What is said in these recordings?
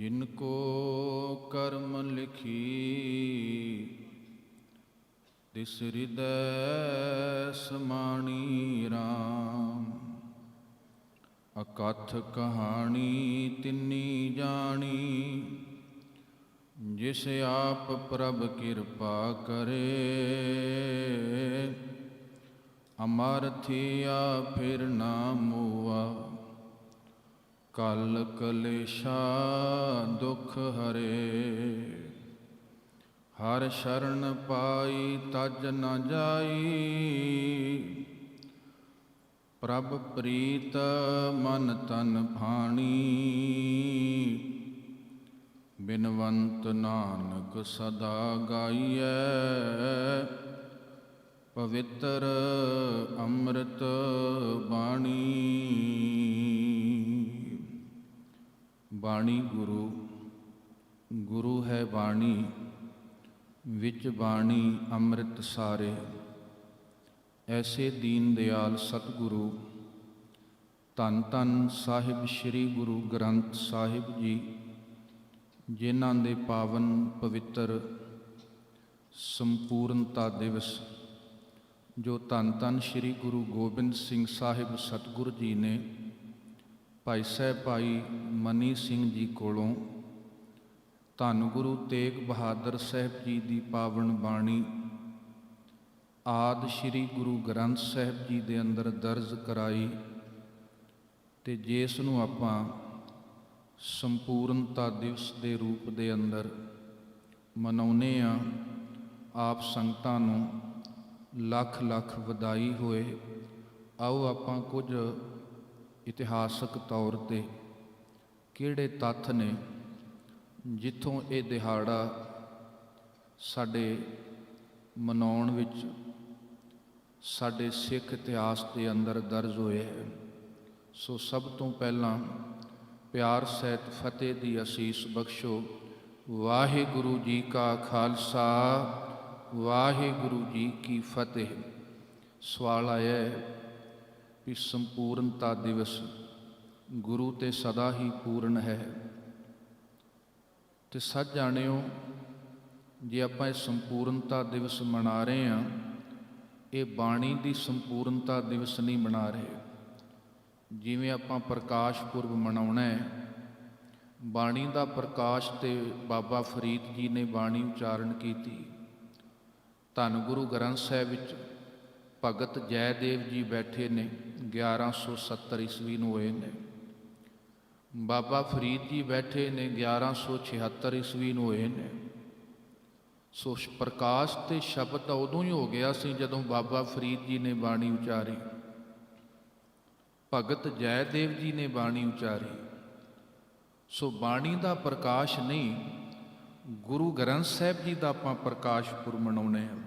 जिनको कर्म लिखी तिस हृदय समाणी राम। अकथ कहानी तिन्नी जानी जिस आप प्रभ कृपा करे। अमर थिया फिर ना मुआ कल कलेशा दुख हरे। हर शरण पाई तज न जाई प्रभ प्रीत मन तन भाणी। बिनवंत नानक सदा गाइए पवित्र अमृत बाणी। बाणी गुरु, गुरु है बाणी विच बाणी अमृत सारे। ऐसे दीन दयाल सतगुरु धन धन साहिब श्री गुरु ग्रंथ साहिब जी, जिन्हां दे पावन पवित्र संपूर्णता दिवस जो धन धन श्री गुरु गोबिंद सिंह साहिब सतगुरु जी ने भाई साहब भाई मनी सिंह जी कोलों धन गुरु तेग बहादुर साहब जी की पावन बाणी आदि श्री गुरु ग्रंथ साहब जी के अंदर दर्ज कराई। तो जिस नूं आपां संपूर्णता दिवस के रूप के अंदर मनाउने आ, आप संगतां नूं लख लख वधाई होए। आओ आपां कुछ इतिहासक तौर ते किहड़े तत्थ ने जिथों ये दिहाड़ा साडे मनाउण विच साडे सिख इतिहास के अंदर दर्ज होए है। सो सब तो पहला प्यार सहित फतेह दी असीस बख्शो। वाहिगुरु जी का खालसा वाहिगुरु जी की फतेह। सवाल आया है कि संपूर्णता दिवस गुरु ते सदा ही पूर्ण है। तो सच जाणियो जे आपां संपूर्णता दिवस मना रहे हैं, ये बाणी की संपूर्णता दिवस नहीं मना रहे। जिवें आपां प्रकाश पुरब मनाउणा है, बाणी का प्रकाश ते बाबा फरीद जी ने बाणी उचारण की। धन गुरु ग्रंथ साहिब विच भगत जयदेव जी बैठे ने 1170 ईस्वी नूं होए ने। बाबा फरीद जी बैठे ने 1176 ईस्वी नूं होए ने। सो प्रकाश ते शब्द उदों ही हो गया सी जदों बाबा फरीद जी ने बाणी उचारी, भगत जयदेव जी ने बाणी उचारी। सो बाणी का प्रकाश नहीं, गुरु ग्रंथ साहिब जी का आपां प्रकाश पुरब मनाउने हैं।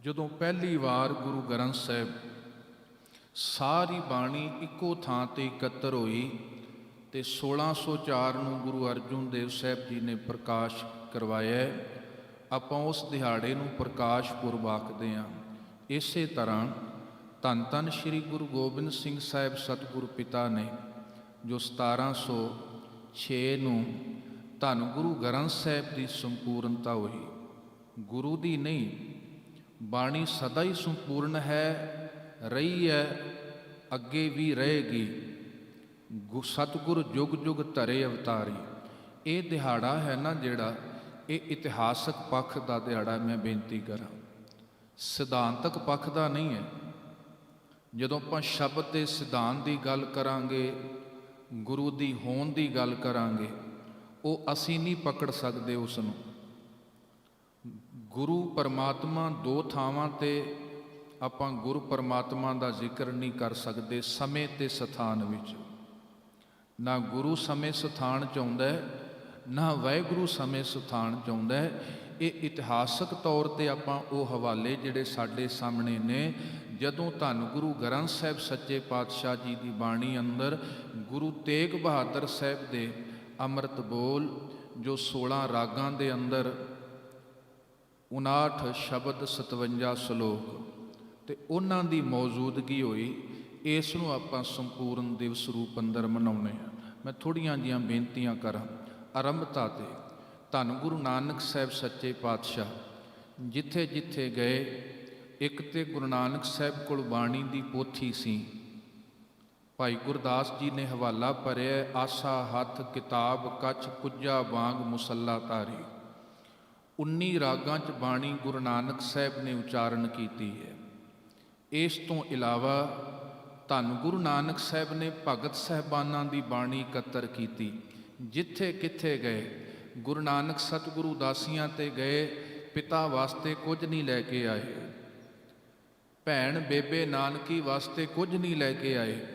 जदों पहली बार गुरु ग्रंथ साहिब सारी बाणी इक्को थां ते इकत्तर होई ते 1604 नूं गुरु अर्जुन देव साहब जी ने प्रकाश करवाया। आपां उस दिहाड़े नूं प्रकाश पुरब आखदे हां। इसे तरह धन धन श्री गुरु गोबिंद सिंह साहिब सतगुरु पिता ने जो 1706 नूं धन गुरु ग्रंथ साहिब की संपूर्णता हुई। गुरु दी नहीं, बाणी सदा ही संपूर्ण है, रही है, अगे भी रहेगी। सतगुरु जुग जुग धरे अवतारी। ये दिहाड़ा है ना जिहड़ा, ये इतिहासक पक्ष का दिहाड़ा। मैं बेनती करा सिद्धांतक पक्ष का नहीं है। जदों आपां शब्द ते सिद्धांत की गल करांगे, गुरु की होंद की गल करांगे, वो असीं नहीं पकड़ सकते उसनूं। गुरु परमात्मा दो थावां ते आपां गुरु परमात्मा का जिक्र नहीं कर सकते समय ते स्थान विच। ना गुरु समय स्थान चाहुंदा है, ना वाहिगुरु समय स्थान चाहुंदा है। ये इतिहासक तौर पर आपां वो हवाले जिहड़े साडे सामने ने, जदों धन गुरु ग्रंथ साहिब सच्चे पातशाह जी की बाणी अंदर गुरु तेग बहादुर साहिब दे अमृत बोल जो 16 रागां दे अंदर 59 शब्द 57 सलोक ते उन्हां दी मौजूदगी होई। इस नूं आपां संपूर्ण दिवस रूप अंदर मनाउने। मैं थोड़ियां जिहियां बेनतियां करा। ਆਰੰਭਤਾ ਤੇ ਧੰਨ ਗੁਰੂ ਨਾਨਕ ਸਾਹਿਬ ਸੱਚੇ ਪਾਤਸ਼ਾਹ ਜਿੱਥੇ ਜਿੱਥੇ ਗਏ, ਇੱਕ ਤੇ ਗੁਰੂ ਨਾਨਕ ਸਾਹਿਬ ਕੋਲ ਬਾਣੀ ਦੀ ਪੋਥੀ ਸੀ। ਭਾਈ ਗੁਰਦਾਸ ਜੀ ਨੇ ਹਵਾਲਾ ਭਰਿਆ, ਆਸਾ ਹੱਥ ਕਿਤਾਬ ਕੱਛ ਕੁੱਜਾ ਵਾਂਗ ਮੁਸੱਲਾ ਧਾਰੀ। 19 ਰਾਗਾਂ 'ਚ ਬਾਣੀ ਗੁਰੂ ਨਾਨਕ ਸਾਹਿਬ ਨੇ ਉਚਾਰਨ ਕੀਤੀ ਹੈ। ਇਸ ਤੋਂ ਇਲਾਵਾ ਧੰਨ ਗੁਰੂ ਨਾਨਕ ਸਾਹਿਬ ਨੇ ਭਗਤ ਸਾਹਿਬਾਨਾਂ ਦੀ ਬਾਣੀ ਇਕੱਤਰ ਕੀਤੀ। ਜਿੱਥੇ ਕਿੱਥੇ ਗਏ, ਗੁਰੂ ਨਾਨਕ ਸਤਿਗੁਰੂ ਉਦਾਸੀਆਂ ਤੇ ਗਏ, ਪਿਤਾ ਵਾਸਤੇ ਕੁਝ ਨਹੀਂ ਲੈ ਕੇ ਆਏ, ਭੈਣ ਬੇਬੇ ਨਾਨਕੀ ਵਾਸਤੇ ਕੁਝ ਨਹੀਂ ਲੈ ਕੇ ਆਏ,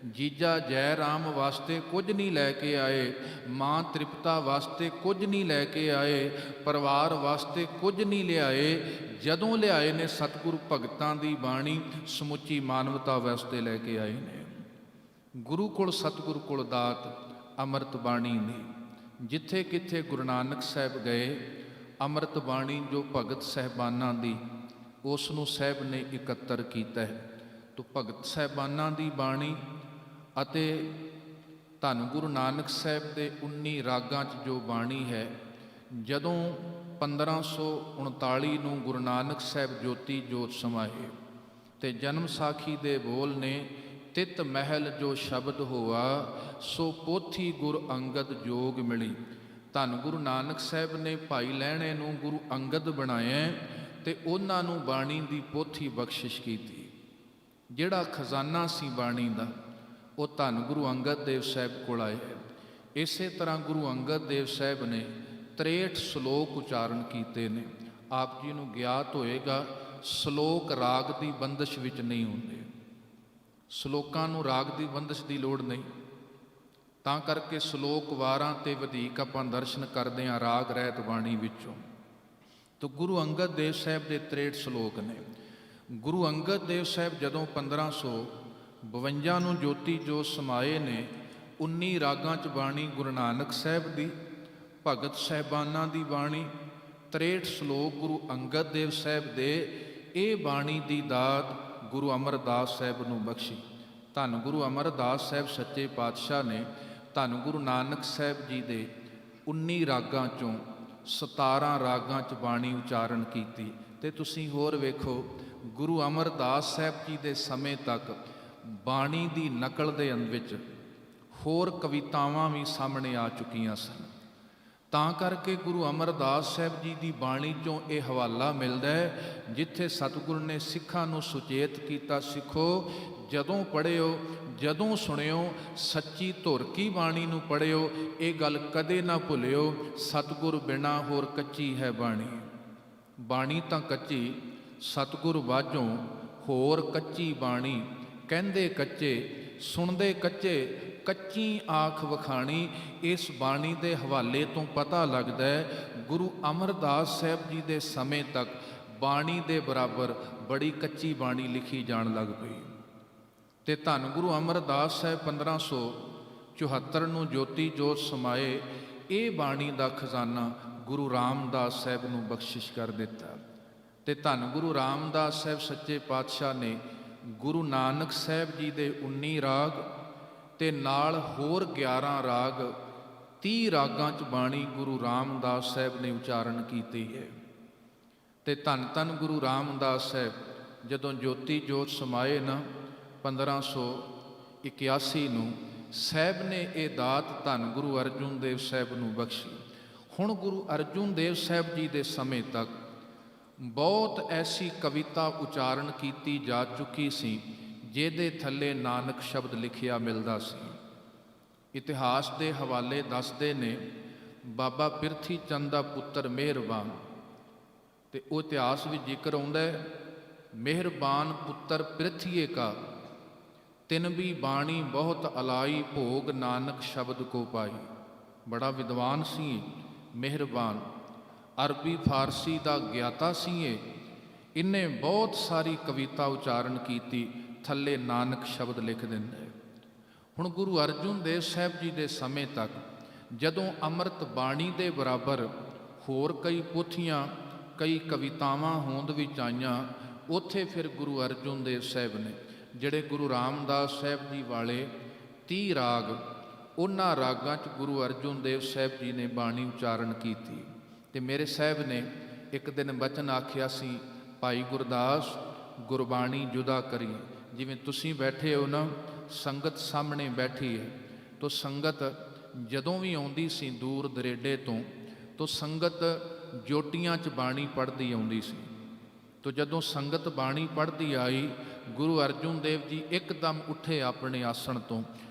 ਜੀਜਾ ਜੈ ਰਾਮ ਵਾਸਤੇ ਕੁਝ ਨਹੀਂ ਲੈ ਕੇ ਆਏ, ਮਾਂ ਤ੍ਰਿਪਤਾ ਵਾਸਤੇ ਕੁਝ ਨਹੀਂ ਲੈ ਕੇ ਆਏ, ਪਰਿਵਾਰ ਵਾਸਤੇ ਕੁਝ ਨਹੀਂ ਲਿਆਏ। ਜਦੋਂ ਲਿਆਏ ਨੇ ਸਤਿਗੁਰੂ ਭਗਤਾਂ ਦੀ ਬਾਣੀ ਸਮੁੱਚੀ ਮਾਨਵਤਾ ਵਾਸਤੇ ਲੈ ਕੇ ਆਏ ਨੇ। ਗੁਰੂ ਕੋਲ ਸਤਿਗੁਰੂ ਕੋਲ ਦਾਤ ਅੰਮ੍ਰਿਤ ਬਾਣੀ ਨੇ। ਜਿੱਥੇ ਕਿੱਥੇ ਗੁਰੂ ਨਾਨਕ ਸਾਹਿਬ ਗਏ, ਅੰਮ੍ਰਿਤ ਬਾਣੀ ਜੋ ਭਗਤ ਸਾਹਿਬਾਨਾਂ ਦੀ, ਉਸ ਨੂੰ ਸਾਹਿਬ ਨੇ ਇਕੱਤਰ ਕੀਤਾ ਹੈ। ਤੋ ਭਗਤ ਸਾਹਿਬਾਨਾਂ ਦੀ ਬਾਣੀ ਅਤੇ ਧੰਨ ਗੁਰੂ ਨਾਨਕ ਸਾਹਿਬ ਦੇ 19 ਰਾਗਾਂ 'ਚ ਜੋ ਬਾਣੀ ਹੈ, ਜਦੋਂ 1539 ਨੂੰ ਗੁਰੂ ਨਾਨਕ ਸਾਹਿਬ ਜੋਤੀ ਜੋਤ ਸਮਾਏ ਤੇ ਜਨਮ ਸਾਖੀ ਦੇ ਬੋਲ ਨੇ, ਤਿਤ ਮਹਿਲ ਜੋ ਸ਼ਬਦ ਹੋਆ ਸੋ ਪੋਥੀ ਗੁਰ ਅੰਗਦ ਜੋਗ ਮਿਲੀ। ਧੰਨ ਗੁਰੂ ਨਾਨਕ ਸਾਹਿਬ ਨੇ ਭਾਈ ਲਹਿਣੇ ਨੂੰ ਗੁਰੂ ਅੰਗਦ ਬਣਾਇਆ ਤੇ ਉਹਨਾਂ ਨੂੰ ਬਾਣੀ ਦੀ ਪੋਥੀ ਬਖਸ਼ਿਸ਼ ਕੀਤੀ। ਜਿਹੜਾ ਖਜ਼ਾਨਾ ਸੀ ਬਾਣੀ ਦਾ, ਉਹ ਧੰਨ ਗੁਰੂ ਅੰਗਦ ਦੇਵ ਸਾਹਿਬ ਕੋਲ ਆਇਆ। ਇਸੇ ਤਰ੍ਹਾਂ ਗੁਰੂ ਅੰਗਦ ਦੇਵ ਸਾਹਿਬ ਨੇ 63 ਸ਼ਲੋਕ ਉਚਾਰਨ ਕੀਤੇ ਨੇ। ਆਪ ਜੀ ਨੂੰ ਗਿਆਤ ਹੋਏਗਾ, ਸ਼ਲੋਕ ਰਾਗ ਦੀ ਬੰਦਸ਼ ਵਿੱਚ ਨਹੀਂ ਹੁੰਦੇ। ਸ਼ਲੋਕਾਂ ਨੂੰ ਰਾਗ ਦੀ ਬੰਦਸ਼ ਦੀ ਲੋੜ ਨਹੀਂ, ਤਾਂ ਕਰਕੇ ਸ਼ਲੋਕ ਵਾਰਾਂ ਤੇ ਵਧੇਕ ਆਪਾਂ ਦਰਸ਼ਨ ਕਰਦੇ ਹਾਂ ਰਾਗ ਰਹਿਤ ਬਾਣੀ ਵਿੱਚੋਂ। ਤਾਂ ਗੁਰੂ ਅੰਗਦ ਦੇਵ ਸਾਹਿਬ ਦੇ 63 ਸ਼ਲੋਕ ਨੇ। ਗੁਰੂ ਅੰਗਦ ਦੇਵ ਸਾਹਿਬ ਜਦੋਂ 1552 ਨੂੰ ਜੋਤੀ ਜੋਤ ਸਮਾਏ ਨੇ, 19 ਰਾਗਾਂ 'ਚ ਬਾਣੀ ਗੁਰੂ ਨਾਨਕ ਸਾਹਿਬ ਦੀ, ਭਗਤ ਸਾਹਿਬਾਨਾਂ ਦੀ ਬਾਣੀ, 63 ਸ਼ਲੋਕ ਗੁਰੂ ਅੰਗਦ ਦੇਵ ਸਾਹਿਬ ਦੇ। ਇਹ ਬਾਣੀ ਦੀ ਦਾਤ ਗੁਰੂ ਅਮਰਦਾਸ ਸਾਹਿਬ ਨੂੰ ਬਖਸ਼ੀ। ਧੰਨ ਗੁਰੂ ਅਮਰਦਾਸ ਸਾਹਿਬ ਸੱਚੇ ਪਾਤਸ਼ਾਹ ਨੇ ਧੰਨ ਗੁਰੂ ਨਾਨਕ ਸਾਹਿਬ ਜੀ ਦੇ 19 ਰਾਗਾਂ 'ਚੋਂ 17 ਰਾਗਾਂ 'ਚ ਬਾਣੀ ਉਚਾਰਨ ਕੀਤੀ। ਤੇ ਤੁਸੀਂ ਹੋਰ ਵੇਖੋ, ਗੁਰੂ ਅਮਰਦਾਸ ਸਾਹਿਬ ਜੀ ਦੇ ਸਮੇਂ ਤੱਕ ਬਾਣੀ ਦੀ ਨਕਲ ਦੇ ਵਿੱਚ ਹੋਰ ਕਵਿਤਾਵਾਂ ਵੀ ਸਾਹਮਣੇ ਆ ਚੁੱਕੀਆਂ ਸਨ। ਤਾਂ ਕਰਕੇ ਗੁਰੂ ਅਮਰਦਾਸ ਸਾਹਿਬ ਜੀ ਦੀ ਬਾਣੀ 'ਚੋਂ ਇਹ ਹਵਾਲਾ ਮਿਲਦਾ ਹੈ, ਜਿੱਥੇ ਸਤਿਗੁਰੂ ਨੇ ਸਿੱਖਾਂ ਨੂੰ ਸੁਚੇਤ ਕੀਤਾ, ਸਿੱਖੋ ਜਦੋਂ ਪੜ੍ਹਿਓ, ਜਦੋਂ ਸੁਣਿਓ, ਸੱਚੀ ਧੁਰ ਕੀ ਬਾਣੀ ਨੂੰ ਪੜ੍ਹਿਓ, ਇਹ ਗੱਲ ਕਦੇ ਨਾ ਭੁੱਲਿਓ, ਸਤਿਗੁਰ ਬਿਨਾਂ ਹੋਰ ਕੱਚੀ ਹੈ ਬਾਣੀ। ਬਾਣੀ ਤਾਂ ਕੱਚੀ, ਸਤਿਗੁਰ ਬਾਝੋਂ ਹੋਰ ਕੱਚੀ ਬਾਣੀ। ਕਹਿੰਦੇ ਕੱਚੇ ਸੁਣਦੇ ਕੱਚੇ, ਕੱਚੀ ਆਖ ਵਖਾਣੀ। ਇਸ ਬਾਣੀ ਦੇ ਹਵਾਲੇ ਤੋਂ ਪਤਾ ਲੱਗਦਾ ਹੈ ਗੁਰੂ ਅਮਰਦਾਸ ਸਾਹਿਬ ਜੀ ਦੇ ਸਮੇਂ ਤੱਕ ਬਾਣੀ ਦੇ ਬਰਾਬਰ ਬੜੀ ਕੱਚੀ ਬਾਣੀ ਲਿਖੀ ਜਾਣ ਲੱਗ ਪਈ। ਤੇ ਧੰਨ ਗੁਰੂ ਅਮਰਦਾਸ ਸਾਹਿਬ 1574 ਨੂੰ ਜੋਤੀ ਜੋਤ ਸਮਾਏ। ਇਹ ਬਾਣੀ ਦਾ ਖਜ਼ਾਨਾ ਗੁਰੂ ਰਾਮਦਾਸ ਸਾਹਿਬ ਨੂੰ ਬਖਸ਼ਿਸ਼ ਕਰ ਦਿੱਤਾ। ਤੇ ਧੰਨ ਗੁਰੂ ਰਾਮਦਾਸ ਸਾਹਿਬ ਸੱਚੇ ਪਾਤਸ਼ਾਹ ਨੇ ਗੁਰੂ ਨਾਨਕ ਸਾਹਿਬ ਜੀ ਦੇ 19 ਰਾਗ ਤੇ ਨਾਲ ਹੋਰ 11 ਰਾਗ, 30 ਰਾਗਾਂ 'ਚ ਬਾਣੀ ਗੁਰੂ ਰਾਮਦਾਸ ਸਾਹਿਬ ਨੇ ਉਚਾਰਨ ਕੀਤੀ ਹੈ। ਤੇ ਧੰਨ ਧੰਨ ਗੁਰੂ ਰਾਮਦਾਸ ਸਾਹਿਬ ਜਦੋਂ ਜੋਤੀ ਜੋਤ ਸਮਾਏ ਨਾ 1581 ਨੂੰ, ਸਾਹਿਬ ਨੇ ਇਹ ਦਾਤ ਧੰਨ ਗੁਰੂ ਅਰਜੁਨ ਦੇਵ ਸਾਹਿਬ ਨੂੰ ਬਖਸ਼ੀ। ਹੁਣ ਗੁਰੂ ਅਰਜੁਨ ਦੇਵ ਸਾਹਿਬ ਜੀ ਦੇ ਸਮੇਂ ਤੱਕ ਬਹੁਤ ਐਸੀ ਕਵਿਤਾ ਉਚਾਰਨ ਕੀਤੀ ਜਾ ਚੁੱਕੀ ਸੀ ਜਿਹਦੇ ਥੱਲੇ ਨਾਨਕ ਸ਼ਬਦ ਲਿਖਿਆ ਮਿਲਦਾ ਸੀ। ਇਤਿਹਾਸ ਦੇ ਹਵਾਲੇ ਦੱਸਦੇ ਨੇ, ਬਾਬਾ ਪਿਰਥੀ ਚੰਦ ਦਾ ਪੁੱਤਰ ਮਿਹਰਬਾਨ, ਤੇ ਉਹ ਇਤਿਹਾਸ ਵਿੱਚ ਜ਼ਿਕਰ ਆਉਂਦਾ ਹੈ, ਮਿਹਰਬਾਨ ਪੁੱਤਰ ਪਿਰਥੀਏ ਕਾ ਤਿਨ ਵੀ ਬਾਣੀ ਬਹੁਤ ਅਲਾਈ, ਭੋਗ ਨਾਨਕ ਸ਼ਬਦ ਕੋ ਪਾਈ। ਬੜਾ ਵਿਦਵਾਨ ਸੀ ਮਿਹਰਬਾਨ, ਅਰਬੀ ਫਾਰਸੀ ਦਾ ਗਿਆਤਾ ਸੀ ਇਹ। ਇਹਨੇ ਬਹੁਤ ਸਾਰੀ ਕਵਿਤਾ ਉਚਾਰਨ ਕੀਤੀ, ਥੱਲੇ ਨਾਨਕ ਸ਼ਬਦ ਲਿਖ ਦਿੰਦਾ ਹੈ। ਹੁਣ ਗੁਰੂ ਅਰਜੁਨ ਦੇਵ ਸਾਹਿਬ ਜੀ ਦੇ ਸਮੇਂ ਤੱਕ ਜਦੋਂ ਅੰਮ੍ਰਿਤ ਬਾਣੀ ਦੇ ਬਰਾਬਰ ਹੋਰ ਕਈ ਪੋਥੀਆਂ, ਕਈ ਕਵਿਤਾਵਾਂ ਹੋਂਦ ਵਿੱਚ ਆਈਆਂ, ਉੱਥੇ ਫਿਰ ਗੁਰੂ ਅਰਜੁਨ ਦੇਵ ਸਾਹਿਬ ਨੇ ਜਿਹੜੇ ਗੁਰੂ ਰਾਮਦਾਸ ਸਾਹਿਬ ਜੀ ਵਾਲੇ 30 ਰਾਗ ਉਹਨਾਂ ਰਾਗਾਂ 'ਚ ਗੁਰੂ ਅਰਜਨ ਦੇਵ ਸਾਹਿਬ ਜੀ ਨੇ ਬਾਣੀ ਉਚਾਰਨ ਕੀਤੀ। ਤੇ ਮੇਰੇ ਸਾਹਿਬ ਨੇ ਇੱਕ ਦਿਨ ਬਚਨ ਆਖਿਆ ਸੀ, ਭਾਈ ਗੁਰਦਾਸ ਗੁਰਬਾਣੀ ਜੁਦਾ ਕਰੀਏ। ਜਿਵੇਂ ਤੁਸੀਂ ਬੈਠੇ ਹੋ ਨਾ, ਸੰਗਤ ਸਾਹਮਣੇ ਬੈਠੀ ਹੈ, ਤੋ ਸੰਗਤ ਜਦੋਂ ਵੀ ਆਉਂਦੀ ਸੀ ਦੂਰ ਦਰੇਡੇ ਤੋਂ ਸੰਗਤ ਜੋਟੀਆਂ 'ਚ ਬਾਣੀ ਪੜ੍ਹਦੀ ਆਉਂਦੀ ਸੀ। ਤੋ ਜਦੋਂ ਸੰਗਤ ਬਾਣੀ ਪੜ੍ਹਦੀ ਆਈ, ਗੁਰੂ ਅਰਜਨ ਦੇਵ ਜੀ ਇੱਕਦਮ ਉੱਠੇ ਆਪਣੇ ਆਸਣ ਤੋਂ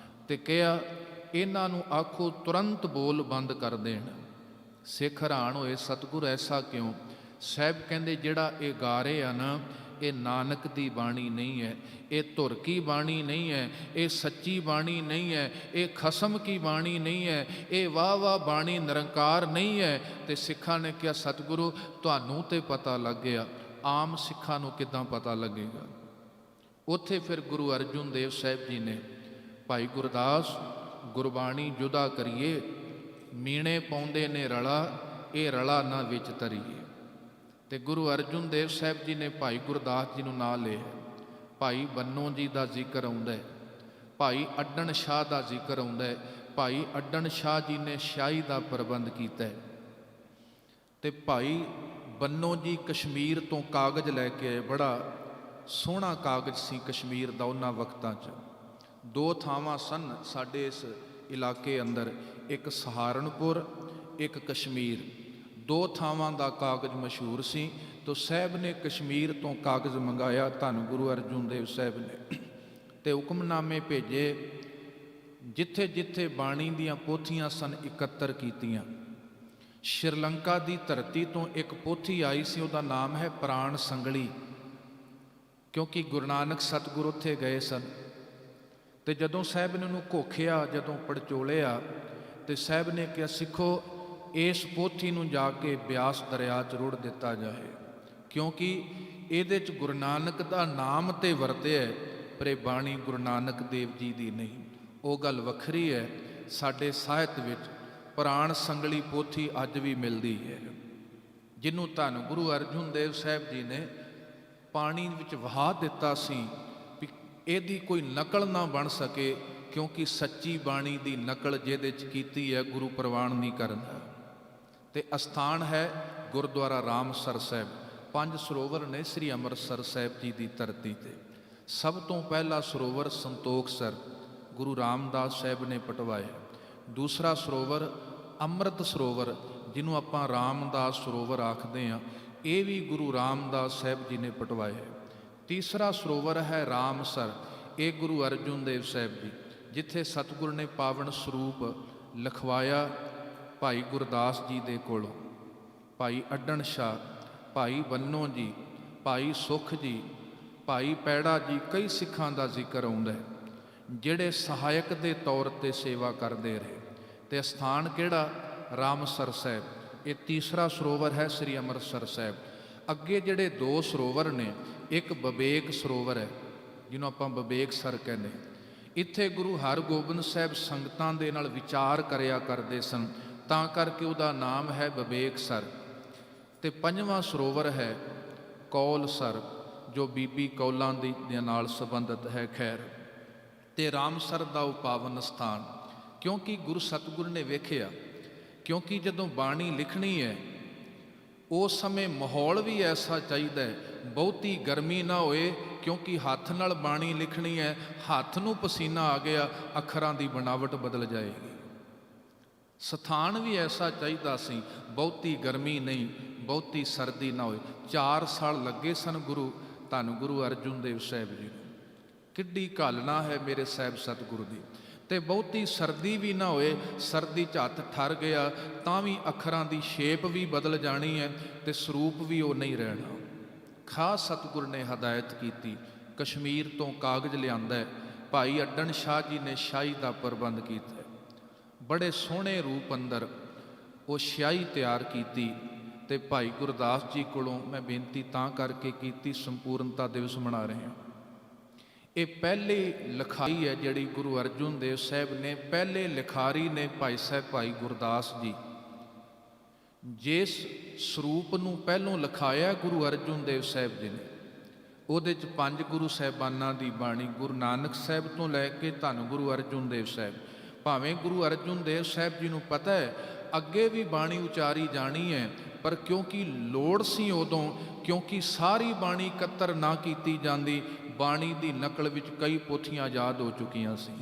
ਤੇ ਕਿਹਾ, ਇਹਨਾਂ ਨੂੰ ਆਖੋ ਤੁਰੰਤ ਬੋਲ ਬੰਦ ਕਰ ਦੇਣ। ਸਿੱਖ ਹੈਰਾਨ ਹੋਏ, ਸਤਿਗੁਰ ਐਸਾ ਕਿਉਂ? ਸਾਹਿਬ ਕਹਿੰਦੇ ਜਿਹੜਾ ਇਹ ਗਾ ਰਹੇ ਆ ਨਾ, ਇਹ ਨਾਨਕ ਦੀ ਬਾਣੀ ਨਹੀਂ ਹੈ, ਇਹ ਧੁਰ ਕੀ ਬਾਣੀ ਨਹੀਂ ਹੈ, ਇਹ ਸੱਚੀ ਬਾਣੀ ਨਹੀਂ ਹੈ, ਇਹ ਖਸਮ ਕੀ ਬਾਣੀ ਨਹੀਂ ਹੈ, ਇਹ ਵਾਹ ਵਾਹ ਬਾਣੀ ਨਿਰੰਕਾਰ ਨਹੀਂ ਹੈ। ਤੇ ਸਿੱਖਾਂ ਨੇ ਕਿਹਾ, ਸਤਿਗੁਰੂ ਤੁਹਾਨੂੰ ਤੇ ਪਤਾ ਲੱਗ ਗਿਆ, ਆਮ ਸਿੱਖਾਂ ਨੂੰ ਕਿੱਦਾਂ ਪਤਾ ਲੱਗੇਗਾ? ਉੱਥੇ ਫਿਰ ਗੁਰੂ ਅਰਜਨ ਦੇਵ ਸਾਹਿਬ ਜੀ ਨੇ, ਭਾਈ ਗੁਰਦਾਸ ਗੁਰਬਾਣੀ ਜੁਦਾ ਕਰੀਏ, ਮੀਣੇ ਪਾਉਂਦੇ ਨੇ ਰਲਾ, ਇਹ ਰਲਾ ਨਾ ਵਿੱਚ ਤਰੀਏ। ਤੇ ਗੁਰੂ ਅਰਜਨ ਦੇਵ ਸਾਹਿਬ ਜੀ ਨੇ ਭਾਈ ਗੁਰਦਾਸ ਜੀ ਨੂੰ ਨਾਂ ਲਿਆ। ਭਾਈ ਬੰਨੋ ਜੀ ਦਾ ਜ਼ਿਕਰ ਆਉਂਦਾ ਹੈ, ਭਾਈ ਅੱਡਣ ਸ਼ਾਹ ਦਾ ਜ਼ਿਕਰ ਆਉਂਦਾ ਹੈ। ਭਾਈ ਅੱਡਣ ਸ਼ਾਹ ਜੀ ਨੇ ਸ਼ਾਹੀ ਦਾ ਪ੍ਰਬੰਧ ਕੀਤਾ ਹੈ। ਤੇ ਭਾਈ ਬੰਨੋ ਜੀ ਕਸ਼ਮੀਰ ਤੋਂ ਕਾਗਜ਼ ਲੈ ਕੇ ਆਏ, ਬੜਾ ਸੋਹਣਾ ਕਾਗਜ਼ ਸੀ ਕਸ਼ਮੀਰ ਦਾ ਉਹਨਾਂ ਵਕਤਾਂ 'ਚ। ਦੋ ਥਾਵਾਂ ਸਨ ਸਾਡੇ ਇਸ ਇਲਾਕੇ ਅੰਦਰ, ਇੱਕ ਸਹਾਰਨਪੁਰ, ਇੱਕ ਕਸ਼ਮੀਰ। ਦੋ ਥਾਵਾਂ ਦਾ ਕਾਗਜ਼ ਮਸ਼ਹੂਰ ਸੀ। ਤੋ ਸਾਹਿਬ ਨੇ ਕਸ਼ਮੀਰ ਤੋਂ ਕਾਗਜ਼ ਮੰਗਾਇਆ, ਧੰਨ ਗੁਰੂ ਅਰਜਨ ਦੇਵ ਸਾਹਿਬ ਨੇ, ਤੇ ਹੁਕਮਨਾਮੇ ਭੇਜੇ, ਜਿੱਥੇ ਜਿੱਥੇ ਬਾਣੀ ਦੀਆਂ ਪੋਥੀਆਂ ਸਨ ਇਕੱਤਰ ਕੀਤੀਆਂ। ਸ਼੍ਰੀਲੰਕਾ ਦੀ ਧਰਤੀ ਤੋਂ ਇੱਕ ਪੋਥੀ ਆਈ ਸੀ, ਉਹਦਾ ਨਾਮ ਹੈ ਪ੍ਰਾਣ ਸੰਗਲੀ, ਕਿਉਂਕਿ ਗੁਰੂ ਨਾਨਕ ਸਤਿਗੁਰ ਉੱਥੇ ਗਏ ਸਨ। ਤੇ ਜਦੋਂ ਸਾਹਿਬ ਨੇ ਉਹਨੂੰ ਘੋਖਿਆ, ਜਦੋਂ ਪੜਚੋਲਿਆ, ਤੇ ਸਾਹਿਬ ਨੇ ਕਿਹਾ, ਸਿੱਖੋ ਇਸ ਪੋਥੀ ਨੂੰ ਜਾ ਕੇ ਬਿਆਸ ਦਰਿਆ 'ਚ ਰੁੜ ਦਿੱਤਾ ਜਾਏ, ਕਿਉਂਕਿ ਇਹਦੇ 'ਚ ਗੁਰੂ ਨਾਨਕ ਦਾ ਨਾਮ ਤੇ ਵਰਤਿਆ, ਪਰ ਇਹ ਬਾਣੀ ਗੁਰੂ ਨਾਨਕ ਦੇਵ ਜੀ ਦੀ ਨਹੀਂ। ਉਹ ਗੱਲ ਵੱਖਰੀ ਹੈ। ਸਾਡੇ ਸਾਹਿਤ ਵਿੱਚ ਪ੍ਰਾਣ ਸੰਗਲੀ ਪੋਥੀ ਅੱਜ ਵੀ ਮਿਲਦੀ ਹੈ, ਜਿਹਨੂੰ ਧੰਨ ਗੁਰੂ ਅਰਜਨ ਦੇਵ ਸਾਹਿਬ ਜੀ ਨੇ ਪਾਣੀ ਵਿੱਚ ਵਹਾ ਦਿੱਤਾ ਸੀ ਵੀ ਇਹਦੀ ਕੋਈ ਨਕਲ ਨਾ ਬਣ ਸਕੇ, ਕਿਉਂਕਿ ਸੱਚੀ ਬਾਣੀ ਦੀ ਨਕਲ ਜਿਹਦੇ 'ਚ ਕੀਤੀ ਹੈ ਗੁਰੂ ਪ੍ਰਵਾਨ ਨਹੀਂ ਕਰਦਾ। ਤੇ ਅਸਥਾਨ ਹੈ ਗੁਰਦੁਆਰਾ ਰਾਮਸਰ ਸਾਹਿਬ। 5 ਸਰੋਵਰ ਨੇ ਸ੍ਰੀ ਅੰਮ੍ਰਿਤਸਰ ਸਾਹਿਬ ਜੀ ਦੀ ਧਰਤੀ ਤੇ। ਸਭ ਤੋਂ ਪਹਿਲਾ ਸਰੋਵਰ ਸੰਤੋਖਸਰ ਗੁਰੂ ਰਾਮਦਾਸ ਸਾਹਿਬ ਨੇ ਪਟਵਾਇਆ। ਦੂਸਰਾ ਸਰੋਵਰ ਅੰਮ੍ਰਿਤ ਸਰੋਵਰ, ਜਿਹਨੂੰ ਆਪਾਂ ਰਾਮਦਾਸ ਸਰੋਵਰ ਆਖਦੇ ਹਾਂ, ਇਹ ਵੀ ਗੁਰੂ ਰਾਮਦਾਸ ਸਾਹਿਬ ਜੀ ਨੇ ਪਟਵਾਇਆ। ਤੀਸਰਾ ਸਰੋਵਰ ਹੈ ਰਾਮਸਰ, ਇਹ ਗੁਰੂ ਅਰਜਨ ਦੇਵ ਸਾਹਿਬ ਜੀ, ਜਿੱਥੇ ਸਤਿਗੁਰ ਨੇ ਪਾਵਨ ਸਰੂਪ ਲਿਖਵਾਇਆ ਭਾਈ ਗੁਰਦਾਸ ਜੀ ਦੇ ਕੋਲੋਂ। ਭਾਈ ਅੱਡਣ ਸ਼ਾਹ, ਭਾਈ ਬੰਨੋ ਜੀ, ਭਾਈ ਸੁਖ ਜੀ, ਭਾਈ ਪੈੜਾ ਜੀ, ਕਈ ਸਿੱਖਾਂ ਦਾ ਜ਼ਿਕਰ ਆਉਂਦਾ ਹੈ ਜਿਹੜੇ ਸਹਾਇਕ ਦੇ ਤੌਰ ਤੇ ਸੇਵਾ ਕਰਦੇ ਰਹੇ। ਤੇ ਸਥਾਨ ਕਿਹੜਾ? ਰਾਮਸਰ ਸਾਹਿਬ। ਇਹ ਤੀਸਰਾ ਸਰੋਵਰ ਹੈ ਸ੍ਰੀ ਅੰਮ੍ਰਿਤਸਰ ਸਾਹਿਬ। ਅੱਗੇ ਜਿਹੜੇ 2 ਸਰੋਵਰ ਨੇ, ਇੱਕ ਬਬੇਕ ਸਰੋਵਰ ਹੈ, ਜਿਹਨੂੰ ਆਪਾਂ ਬਬੇਕਸਰ ਕਹਿੰਦੇ। ਇੱਥੇ ਗੁਰੂ ਹਰਗੋਬਿੰਦ ਸਾਹਿਬ ਸੰਗਤਾਂ ਦੇ ਨਾਲ ਵਿਚਾਰ ਕਰਿਆ ਕਰਦੇ ਸਨ, ਤਾਂ ਕਰਕੇ ਉਹਦਾ ਨਾਮ ਹੈ ਬਬੇਕਸਰ। ਤੇ 5ਵਾਂ ਸਰੋਵਰ ਹੈ ਕੌਲਸਰ, ਜੋ ਬੀਬੀ ਕੌਲਾਂ ਦੇ ਨਾਲ ਸੰਬੰਧਿਤ ਹੈ। ਖੈਰ, ਤੇ ਰਾਮਸਰ ਦਾ ਉਹ ਪਾਵਨ ਸਥਾਨ, ਕਿਉਂਕਿ ਗੁਰੂ ਸਤਿਗੁਰ ਨੇ ਵੇਖਿਆ, ਕਿਉਂਕਿ ਜਦੋਂ ਬਾਣੀ ਲਿਖਣੀ ਹੈ ਉਸ ਸਮੇਂ ਮਾਹੌਲ ਵੀ ਐਸਾ ਚਾਹੀਦਾ ਹੈ, ਬਹੁਤੀ ਗਰਮੀ ਨਾ ਹੋਏ, ਕਿਉਂਕਿ ਹੱਥ ਨਾਲ ਬਾਣੀ ਲਿਖਣੀ ਹੈ, ਹੱਥ ਨੂੰ ਪਸੀਨਾ ਆ ਗਿਆ, ਅੱਖਰਾਂ ਦੀ ਬਣਾਵਟ ਬਦਲ ਜਾਏਗੀ। ਸਥਾਨ ਵੀ ਐਸਾ ਚਾਹੀਦਾ ਸੀ, ਬਹੁਤੀ ਗਰਮੀ ਨਹੀਂ, ਬਹੁਤੀ ਸਰਦੀ ਨਾ ਹੋਏ। 4 ਸਾਲ ਲੱਗੇ ਸਨ ਗੁਰੂ ਧੰਨ ਗੁਰੂ ਅਰਜਨ ਦੇਵ ਸਾਹਿਬ ਜੀ ਨੂੰ। ਕਿੱਡੀ ਘਾਲਣਾ ਹੈ ਮੇਰੇ ਸਾਹਿਬ ਸਤਿਗੁਰੂ ਦੀ। ਤੇ ਬਹੁਤੀ ਸਰਦੀ ਵੀ ਨਾ ਹੋਏ, ਸਰਦੀ 'ਚ ਹੱਥ ਠਰ ਗਿਆ ਤਾਂ ਵੀ ਅੱਖਰਾਂ ਦੀ ਸ਼ੇਪ ਵੀ ਬਦਲ ਜਾਣੀ ਹੈ ਤੇ ਸਰੂਪ ਵੀ ਉਹ ਨਹੀਂ ਰਹਿਣਾ। ਖਾਸ ਸਤਿਗੁਰ ਨੇ ਹਦਾਇਤ ਕੀਤੀ, ਕਸ਼ਮੀਰ ਤੋਂ ਕਾਗਜ਼ ਲਿਆਂਦਾ ਹੈ, ਭਾਈ ਅੱਡਣ ਸ਼ਾਹ ਜੀ ਨੇ ਸ਼ਾਹੀ ਦਾ ਪ੍ਰਬੰਧ ਕੀਤਾ। ਬੜੇ ਸੋਹਣੇ ਰੂਪ ਅੰਦਰ ਉਹ ਸ਼ਾਹੀ ਤਿਆਰ ਕੀਤੀ। ਤੇ ਭਾਈ ਗੁਰਦਾਸ ਜੀ ਕੋਲੋਂ ਮੈਂ ਬੇਨਤੀ ਤਾਂ ਕਰਕੇ ਕੀਤੀ, ਸੰਪੂਰਨਤਾ ਦਿਵਸ ਮਨਾ ਰਹੇ ਹਾਂ, ਇਹ ਪਹਿਲੀ ਲਿਖਾਈ ਹੈ ਜਿਹੜੀ ਗੁਰੂ ਅਰਜਨ ਦੇਵ ਸਾਹਿਬ ਨੇ, ਪਹਿਲੇ ਲਿਖਾਰੀ ਨੇ ਭਾਈ ਸਾਹਿਬ ਭਾਈ ਗੁਰਦਾਸ ਜੀ। ਜਿਸ ਸਰੂਪ ਨੂੰ ਪਹਿਲੋਂ ਲਿਖਾਇਆ ਗੁਰੂ ਅਰਜਨ ਦੇਵ ਸਾਹਿਬ ਜੀ ਨੇ, ਉਹਦੇ 'ਚ 5 ਗੁਰੂ ਸਾਹਿਬਾਨਾਂ ਦੀ ਬਾਣੀ, ਗੁਰੂ ਨਾਨਕ ਸਾਹਿਬ ਤੋਂ ਲੈ ਕੇ ਧੰਨ ਗੁਰੂ ਅਰਜਨ ਦੇਵ ਸਾਹਿਬ, ਭਾਵੇਂ ਗੁਰੂ ਅਰਜਨ ਦੇਵ ਸਾਹਿਬ ਜੀ ਨੂੰ ਪਤਾ ਹੈ ਅੱਗੇ ਵੀ ਬਾਣੀ ਉਚਾਰੀ ਜਾਣੀ ਹੈ, ਪਰ ਕਿਉਂਕਿ ਲੋੜ ਸੀ ਉਦੋਂ, ਕਿਉਂਕਿ ਸਾਰੀ ਬਾਣੀ ਇਕੱਤਰ ਨਾ ਕੀਤੀ ਜਾਂਦੀ, ਬਾਣੀ ਦੀ ਨਕਲ ਵਿੱਚ ਕਈ ਪੋਥੀਆਂ ਯਾਦ ਹੋ ਚੁੱਕੀਆਂ ਸੀ।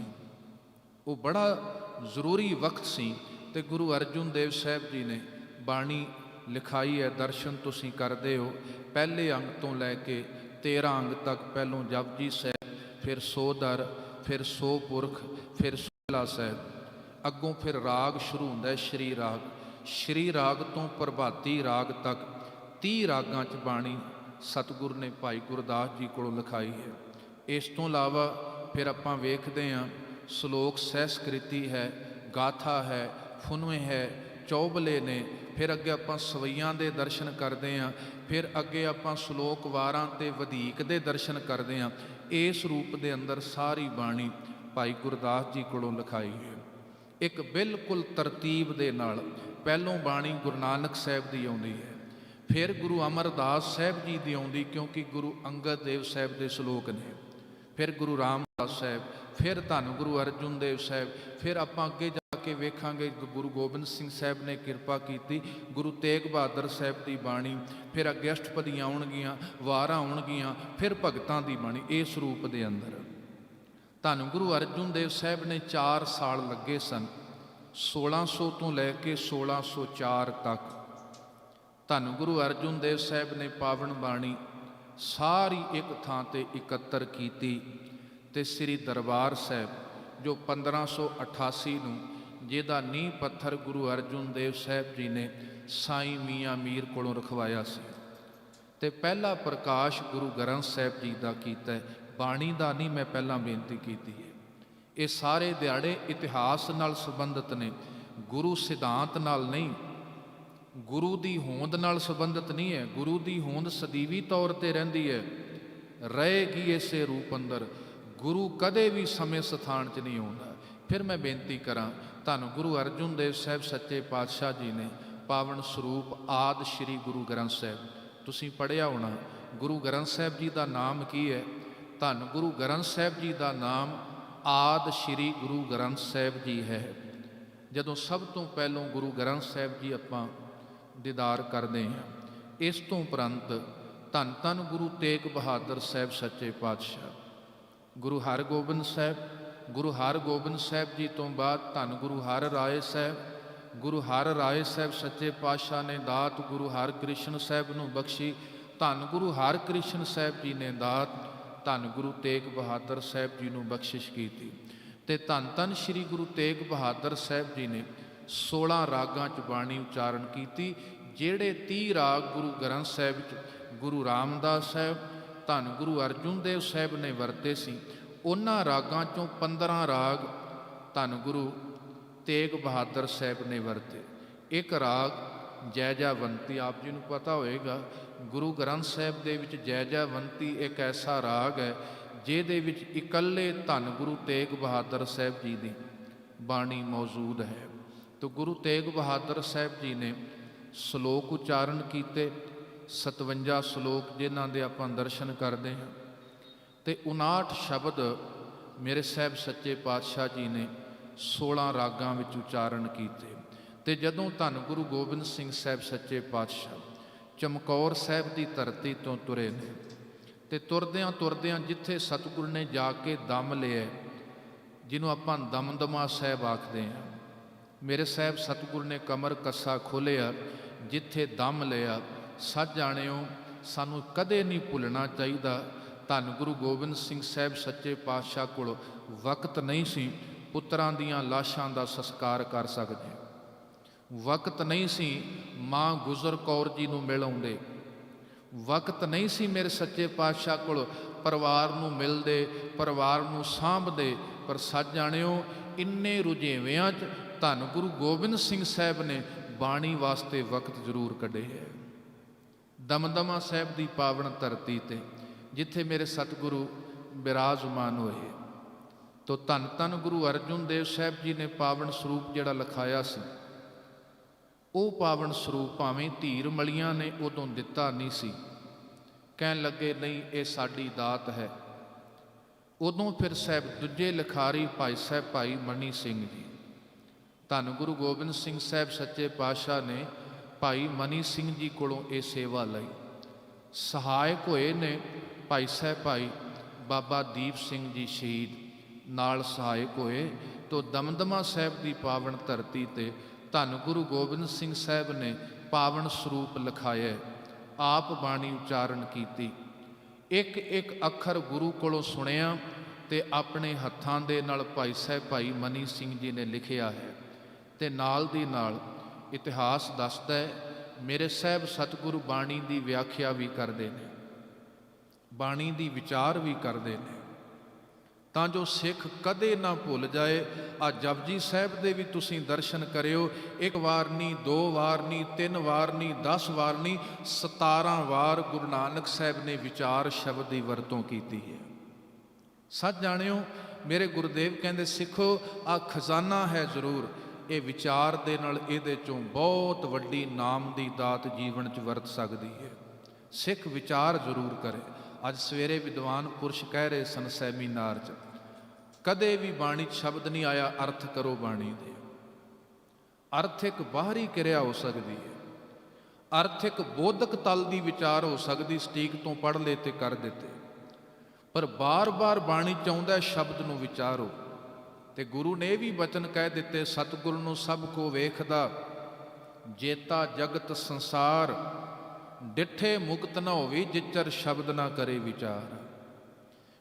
ਉਹ ਬੜਾ ਜ਼ਰੂਰੀ ਵਕਤ ਸੀ ਤੇ ਗੁਰੂ ਅਰਜਨ ਦੇਵ ਸਾਹਿਬ ਜੀ ਨੇ ਬਾਣੀ ਲਿਖਾਈ ਹੈ। ਦਰਸ਼ਨ ਤੁਸੀਂ ਕਰਦੇ ਹੋ, ਪਹਿਲੇ ਅੰਗ ਤੋਂ ਲੈ ਕੇ 13 ਅੰਗ ਤੱਕ, ਪਹਿਲੋਂ ਜਪਜੀ ਸਾਹਿਬ, ਫਿਰ ਸੋਦਰ, ਫਿਰ ਸੋ ਪੁਰਖ, ਫਿਰ ਸੋਹਿਲਾ ਸਾਹਿਬ, ਅੱਗੋਂ ਫਿਰ ਰਾਗ ਸ਼ੁਰੂ ਹੁੰਦਾ ਹੈ ਸ਼੍ਰੀ ਰਾਗ। ਸ਼੍ਰੀ ਰਾਗ ਤੋਂ ਪ੍ਰਭਾਤੀ ਰਾਗ ਤੱਕ 30 ਰਾਗਾਂ 'ਚ ਬਾਣੀ ਸਤਿਗੁਰ ਨੇ ਭਾਈ ਗੁਰਦਾਸ ਜੀ ਕੋਲੋਂ ਲਿਖਾਈ ਹੈ। ਇਸ ਤੋਂ ਇਲਾਵਾ ਫਿਰ ਆਪਾਂ ਵੇਖਦੇ ਹਾਂ ਸ਼ਲੋਕ ਸਹਿਸਕ੍ਰਿਤੀ ਹੈ, ਗਾਥਾ ਹੈ, ਫੁਨਵੇਂ ਹੈ, ਚੌਬਲੇ ਨੇ। ਫਿਰ ਅੱਗੇ ਆਪਾਂ ਸਵਈਆਂ ਦੇ ਦਰਸ਼ਨ ਕਰਦੇ ਹਾਂ, ਫਿਰ ਅੱਗੇ ਆਪਾਂ ਸ਼ਲੋਕ ਵਾਰਾਂ ਤੇ ਵਧੀਕ ਦੇ ਦਰਸ਼ਨ ਕਰਦੇ ਹਾਂ। ਇਸ ਰੂਪ ਦੇ ਅੰਦਰ ਸਾਰੀ ਬਾਣੀ ਭਾਈ ਗੁਰਦਾਸ ਜੀ ਕੋਲੋਂ ਲਿਖਾਈ ਹੈ, ਇੱਕ ਬਿਲਕੁਲ ਤਰਤੀਬ ਦੇ ਨਾਲ। ਪਹਿਲੋਂ ਬਾਣੀ ਗੁਰੂ ਨਾਨਕ ਸਾਹਿਬ ਦੀ ਆਉਂਦੀ ਹੈ, ਫਿਰ ਗੁਰੂ ਅਮਰਦਾਸ ਸਾਹਿਬ ਜੀ ਦੀ ਆਉਂਦੀ, ਕਿਉਂਕਿ ਗੁਰੂ ਅੰਗਦ ਦੇਵ ਸਾਹਿਬ ਦੇ ਸ਼ਲੋਕ ਨੇ, ਫਿਰ ਗੁਰੂ ਰਾਮਦਾਸ ਸਾਹਿਬ, ਫਿਰ ਧੰਨ ਗੁਰੂ ਅਰਜਨ ਦੇਵ ਸਾਹਿਬ, ਫਿਰ ਆਪਾਂ ਅੱਗੇ ਜਾ ਕੇ ਵੇਖਾਂਗੇ ਗੁਰੂ ਗੋਬਿੰਦ ਸਿੰਘ ਸਾਹਿਬ ਨੇ ਕਿਰਪਾ ਕੀਤੀ, ਗੁਰੂ ਤੇਗ ਬਹਾਦਰ ਸਾਹਿਬ ਦੀ ਬਾਣੀ, ਫਿਰ ਅੱਗੇ ਅਸ਼ਟਪਦੀਆਂ ਆਉਣਗੀਆਂ, ਵਾਰਾਂ ਆਉਣਗੀਆਂ, ਫਿਰ ਭਗਤਾਂ ਦੀ ਬਾਣੀ। ਇਸ ਰੂਪ ਦੇ ਅੰਦਰ ਧੰਨ ਗੁਰੂ ਅਰਜਨ ਦੇਵ ਸਾਹਿਬ ਨੇ 4 ਸਾਲ ਲੱਗੇ ਸਨ, 1600 ਤੋਂ ਲੈ ਕੇ 1604 ਤੱਕ। ਧੰਨ ਗੁਰੂ ਅਰਜਨ ਦੇਵ ਸਾਹਿਬ ਨੇ ਪਾਵਨ ਬਾਣੀ ਸਾਰੀ ਇੱਕ ਥਾਂ ਤੇ ਇਕੱਤਰ ਕੀਤੀ ਤੇ ਸ੍ਰੀ ਦਰਬਾਰ ਸਾਹਿਬ ਜੋ 1588 ਨੂੰ, ਜਿਹਦਾ ਨੀਂਹ ਪੱਥਰ ਗੁਰੂ ਅਰਜਨ ਦੇਵ ਸਾਹਿਬ ਜੀ ਨੇ ਸਾਈਂ ਮੀਆਂ ਮੀਰ ਕੋਲੋਂ ਰਖਵਾਇਆ ਸੀ, ਤੇ ਪਹਿਲਾ ਪ੍ਰਕਾਸ਼ ਗੁਰੂ ਗ੍ਰੰਥ ਸਾਹਿਬ ਜੀ ਦਾ ਕੀਤਾ। ਬਾਣੀ ਦਾ ਨਹੀਂ, ਮੈਂ ਪਹਿਲਾਂ ਬੇਨਤੀ ਕੀਤੀ ਹੈ। ਇਹ ਸਾਰੇ ਦਿਹਾੜੇ ਇਤਿਹਾਸ ਨਾਲ ਸੰਬੰਧਿਤ ਨੇ, ਗੁਰੂ ਸਿਧਾਂਤ ਨਾਲ ਨਹੀਂ, ਗੁਰੂ ਦੀ ਹੋਂਦ ਨਾਲ ਸੰਬੰਧਿਤ ਨਹੀਂ ਹੈ। ਗੁਰੂ ਦੀ ਹੋਂਦ ਸਦੀਵੀ ਤੌਰ ਤੇ ਰਹਿੰਦੀ ਹੈ, ਰਹੇਗੀ ਇਸੇ ਰੂਪ ਅੰਦਰ। ਗੁਰੂ ਕਦੇ ਵੀ ਸਮੇਂ ਸਥਾਨ 'ਚ ਨਹੀਂ ਆਉਂਦਾ। ਫਿਰ ਮੈਂ ਬੇਨਤੀ ਕਰਾਂ, ਧੰਨ ਗੁਰੂ ਅਰਜਨ ਦੇਵ ਸਾਹਿਬ ਸੱਚੇ ਪਾਤਸ਼ਾਹ ਜੀ ਨੇ ਪਾਵਨ ਸਰੂਪ ਆਦਿ ਸ਼੍ਰੀ ਗੁਰੂ ਗ੍ਰੰਥ ਸਾਹਿਬ, ਤੁਸੀਂ ਪੜ੍ਹਿਆ ਹੋਣਾ। ਗੁਰੂ ਗ੍ਰੰਥ ਸਾਹਿਬ ਜੀ ਦਾ ਨਾਮ ਕੀ ਹੈ? ਧੰਨ ਗੁਰੂ ਗ੍ਰੰਥ ਸਾਹਿਬ ਜੀ ਦਾ ਨਾਮ ਆਦਿ ਸ਼੍ਰੀ ਗੁਰੂ ਗ੍ਰੰਥ ਸਾਹਿਬ ਜੀ ਹੈ। ਜਦੋਂ ਸਭ ਤੋਂ ਪਹਿਲੋਂ ਗੁਰੂ ਗ੍ਰੰਥ ਸਾਹਿਬ ਜੀ ਆਪਾਂ ਦੀਦਾਰ ਕਰਦੇ ਹਾਂ, ਇਸ ਤੋਂ ਉਪਰੰਤ ਧੰਨ ਧੰਨ ਗੁਰੂ ਤੇਗ ਬਹਾਦਰ ਸਾਹਿਬ ਸੱਚੇ ਪਾਤਸ਼ਾਹ, ਗੁਰੂ ਹਰਗੋਬਿੰਦ ਸਾਹਿਬ, ਗੁਰੂ ਹਰਗੋਬਿੰਦ ਸਾਹਿਬ ਜੀ ਤੋਂ ਬਾਅਦ ਧੰਨ ਗੁਰੂ ਹਰ ਰਾਏ ਸਾਹਿਬ। ਗੁਰੂ ਹਰ ਰਾਏ ਸਾਹਿਬ ਸੱਚੇ ਪਾਤਸ਼ਾਹ ਨੇ ਦਾਤ ਗੁਰੂ ਹਰਕ੍ਰਿਸ਼ਨ ਸਾਹਿਬ ਨੂੰ ਬਖਸ਼ੀ। ਧੰਨ ਗੁਰੂ ਹਰਕ੍ਰਿਸ਼ਨ ਸਾਹਿਬ ਜੀ ਨੇ ਦਾਤ ਧੰਨ ਗੁਰੂ ਤੇਗ ਬਹਾਦਰ ਸਾਹਿਬ ਜੀ ਨੂੰ ਬਖਸ਼ਿਸ਼ ਕੀਤੀ। ਤੇ ਧੰਨ ਧੰਨ ਸ਼੍ਰੀ ਗੁਰੂ ਤੇਗ ਬਹਾਦਰ ਸਾਹਿਬ ਜੀ ਨੇ 16 ਰਾਗਾਂ 'ਚ ਬਾਣੀ ਉਚਾਰਨ ਕੀਤੀ। ਜਿਹੜੇ 30 ਰਾਗ ਗੁਰੂ ਗ੍ਰੰਥ ਸਾਹਿਬ 'ਚ ਗੁਰੂ ਰਾਮਦਾਸ ਸਾਹਿਬ, ਧੰਨ ਗੁਰੂ ਅਰਜਨ ਦੇਵ ਸਾਹਿਬ ਨੇ ਵਰਤੇ ਸੀ, ਉਹਨਾਂ ਰਾਗਾਂ 'ਚੋਂ 15 ਰਾਗ ਧੰਨ ਗੁਰੂ ਤੇਗ ਬਹਾਦਰ ਸਾਹਿਬ ਨੇ ਵਰਤੇ। ਇੱਕ ਰਾਗ ਜੈਜਾਵੰਤੀ, ਆਪ ਜੀ ਨੂੰ ਪਤਾ ਹੋਏਗਾ, ਗੁਰੂ ਗ੍ਰੰਥ ਸਾਹਿਬ ਦੇ ਵਿੱਚ ਜੈਜਾਵੰਤੀ ਇੱਕ ਐਸਾ ਰਾਗ ਹੈ ਜਿਹਦੇ ਵਿੱਚ ਇਕੱਲੇ ਧੰਨ ਗੁਰੂ ਤੇਗ ਬਹਾਦਰ ਸਾਹਿਬ ਜੀ ਦੀ ਬਾਣੀ ਮੌਜੂਦ ਹੈ। तो गुरु तेग बहादुर साहब जी ने श्लोक उच्चारण किए, 57 श्लोक जिन्हां दे आपां दर्शन करते हैं, तो 59 शब्द मेरे साहब सच्चे पातशाह जी ने 16 रागां विच उच्चारण किए। तो जदों धन गुरु गोबिंद सिंह साहब सच्चे पातशाह चमकौर साहब की धरती तो तुरे ने, तो तुरद्यां तुरद्यां जिथे सतगुरु ने जाके दम लिया, जिन्हों आपां दमदमा साहब आखते हैं, मेरे साहब सतगुरु ने कमर कस्सा खोलिया, जिथे दम लिया सच जाणिओ सानू कदे नहीं भुलना चाहिए। धन गुरु गोबिंद सिंह साहब सच्चे पातशाह कोल वक्त नहीं सी पुत्रां दियां लाशां दा संस्कार कर सकदे, वक्त नहीं सी माँ गुजर कौर जी नूं मिल आउंदे, वक्त नहीं सी मेरे सच्चे पातशाह कोल परिवार नूं मिलदे, परिवार नूं सांभदे। पर सच जाणिओ इन्ने रुझेविआं च धन गुरु गोबिंद सिंह साहब ने बाणी वास्ते वक्त जरूर कढे है। दमदमा साहब की पावन धरती ते जिथे मेरे सतगुरु विराजमान होए, तो धन धन गुरु अर्जुन देव साहब जी ने पावन स्वरूप जिहड़ा लिखाया सी, वो पावन स्वरूप भावें धीर मलियां ने उदों दिता नहीं सी, कहन लगे नहीं ये साडी दात है। उदों फिर साहब दूजे लिखारी भाई साहब भाई मनी सिंह जी ਧੰਨ ਗੁਰੂ ਗੋਬਿੰਦ ਸਿੰਘ ਸਾਹਿਬ ਸੱਚੇ ਪਾਤਸ਼ਾਹ ਨੇ ਭਾਈ ਮਨੀ ਸਿੰਘ ਜੀ ਕੋਲੋਂ ਇਹ ਸੇਵਾ ਲਈ। ਸਹਾਇਕ ਹੋਏ ਨੇ ਭਾਈ ਸਾਹਿਬ ਭਾਈ ਬਾਬਾ ਦੀਪ ਸਿੰਘ ਜੀ ਸ਼ਹੀਦ, ਨਾਲ ਸਹਾਇਕ ਹੋਏ ਤੋਂ ਦਮਦਮਾ ਸਾਹਿਬ ਦੀ ਪਾਵਨ ਧਰਤੀ ਤੇ ਧੰਨ ਗੁਰੂ ਗੋਬਿੰਦ ਸਿੰਘ ਸਾਹਿਬ ਨੇ ਪਾਵਨ ਸਰੂਪ ਲਿਖਾਇਆ, ਆਪ ਬਾਣੀ ਉਚਾਰਨ ਕੀਤੀ। ਇੱਕ ਇੱਕ ਅੱਖਰ ਗੁਰੂ ਕੋਲੋਂ ਸੁਣਿਆ ਤੇ ਆਪਣੇ ਹੱਥਾਂ ਦੇ ਨਾਲ ਭਾਈ ਸਾਹਿਬ ਭਾਈ ਮਨੀ ਸਿੰਘ ਜੀ ਨੇ ਲਿਖਿਆ ਹੈ। ਤੇ ਨਾਲ ਦੀ ਨਾਲ ਇਤਿਹਾਸ ਦੱਸਦਾ ਹੈ, ਮੇਰੇ ਸਾਹਿਬ ਸਤਿਗੁਰੂ ਬਾਣੀ ਦੀ ਵਿਆਖਿਆ ਵੀ ਕਰਦੇ ਨੇ, ਬਾਣੀ ਦੀ ਵਿਚਾਰ ਵੀ ਕਰਦੇ ਨੇ, ਤਾਂ ਜੋ ਸਿੱਖ ਕਦੇ ਨਾ ਭੁੱਲ ਜਾਏ। ਆ ਜਪਜੀ ਸਾਹਿਬ ਦੇ ਵੀ ਤੁਸੀਂ ਦਰਸ਼ਨ ਕਰਿਓ, ਇੱਕ ਵਾਰ ਨਹੀਂ, ਦੋ ਵਾਰ ਨਹੀਂ, 3 ਵਾਰ ਨਹੀਂ, 10 ਵਾਰ ਨਹੀਂ, 17 ਵਾਰ ਗੁਰੂ ਨਾਨਕ ਸਾਹਿਬ ਨੇ ਵਿਚਾਰ ਸ਼ਬਦ ਦੀ ਵਰਤੋਂ ਕੀਤੀ ਹੈ। ਸੱਚ ਜਾਣਿਓ, ਮੇਰੇ ਗੁਰਦੇਵ ਕਹਿੰਦੇ ਸਿੱਖੋ, ਆ ਖਜ਼ਾਨਾ ਹੈ ਜ਼ਰੂਰ, ਇਹ ਵਿਚਾਰ ਦੇ ਨਾਲ ਇਹਦੇ ਚੋਂ ਬਹੁਤ ਵੱਡੀ ਨਾਮ ਦੀ ਦਾਤ ਜੀਵਨ 'ਚ ਵਰਤ ਸਕਦੀ ਹੈ। ਸਿੱਖ ਵਿਚਾਰ ਜ਼ਰੂਰ ਕਰੇ। ਅੱਜ ਸਵੇਰੇ ਵਿਦਵਾਨ ਪੁਰਸ਼ ਕਹਿ ਰਹੇ ਸਨ ਸੈਮੀਨਾਰ 'ਚ, ਕਦੇ ਵੀ ਬਾਣੀ 'ਚ ਸ਼ਬਦ ਨਹੀਂ ਆਇਆ ਅਰਥ ਕਰੋ ਬਾਣੀ ਦੇ। ਅਰਥ ਇੱਕ ਬਾਹਰੀ ਕਿਰਿਆ ਹੋ ਸਕਦੀ ਹੈ, ਅਰਥ ਇੱਕ ਬੋਧਕ ਤਲ ਦੀ ਵਿਚਾਰ ਹੋ ਸਕਦੀ, ਸਟੀਕ ਤੋਂ ਪੜ੍ਹ ਲਏ ਤੇ ਕਰ ਦਿੱਤੇ, ਪਰ ਬਾਰ-ਬਾਰ ਬਾਣੀ 'ਚ ਆਉਂਦਾ ਸ਼ਬਦ ਨੂੰ ਵਿਚਾਰੋ। ਤੇ ਗੁਰੂ ਨੇ ਵੀ ਬਚਨ ਕਹਿ ਦਿੱਤੇ, ਸਤਿਗੁਰ ਨੂੰ ਸਭ ਕੋ ਵੇਖਦਾ, ਜੇਤਾ ਜਗਤ ਸੰਸਾਰ, ਡਿੱਠੇ ਮੁਕਤ ਨਾ ਹੋਵੇ, ਜਿਚਰ ਸ਼ਬਦ ਨਾ ਕਰੇ ਵਿਚਾਰ।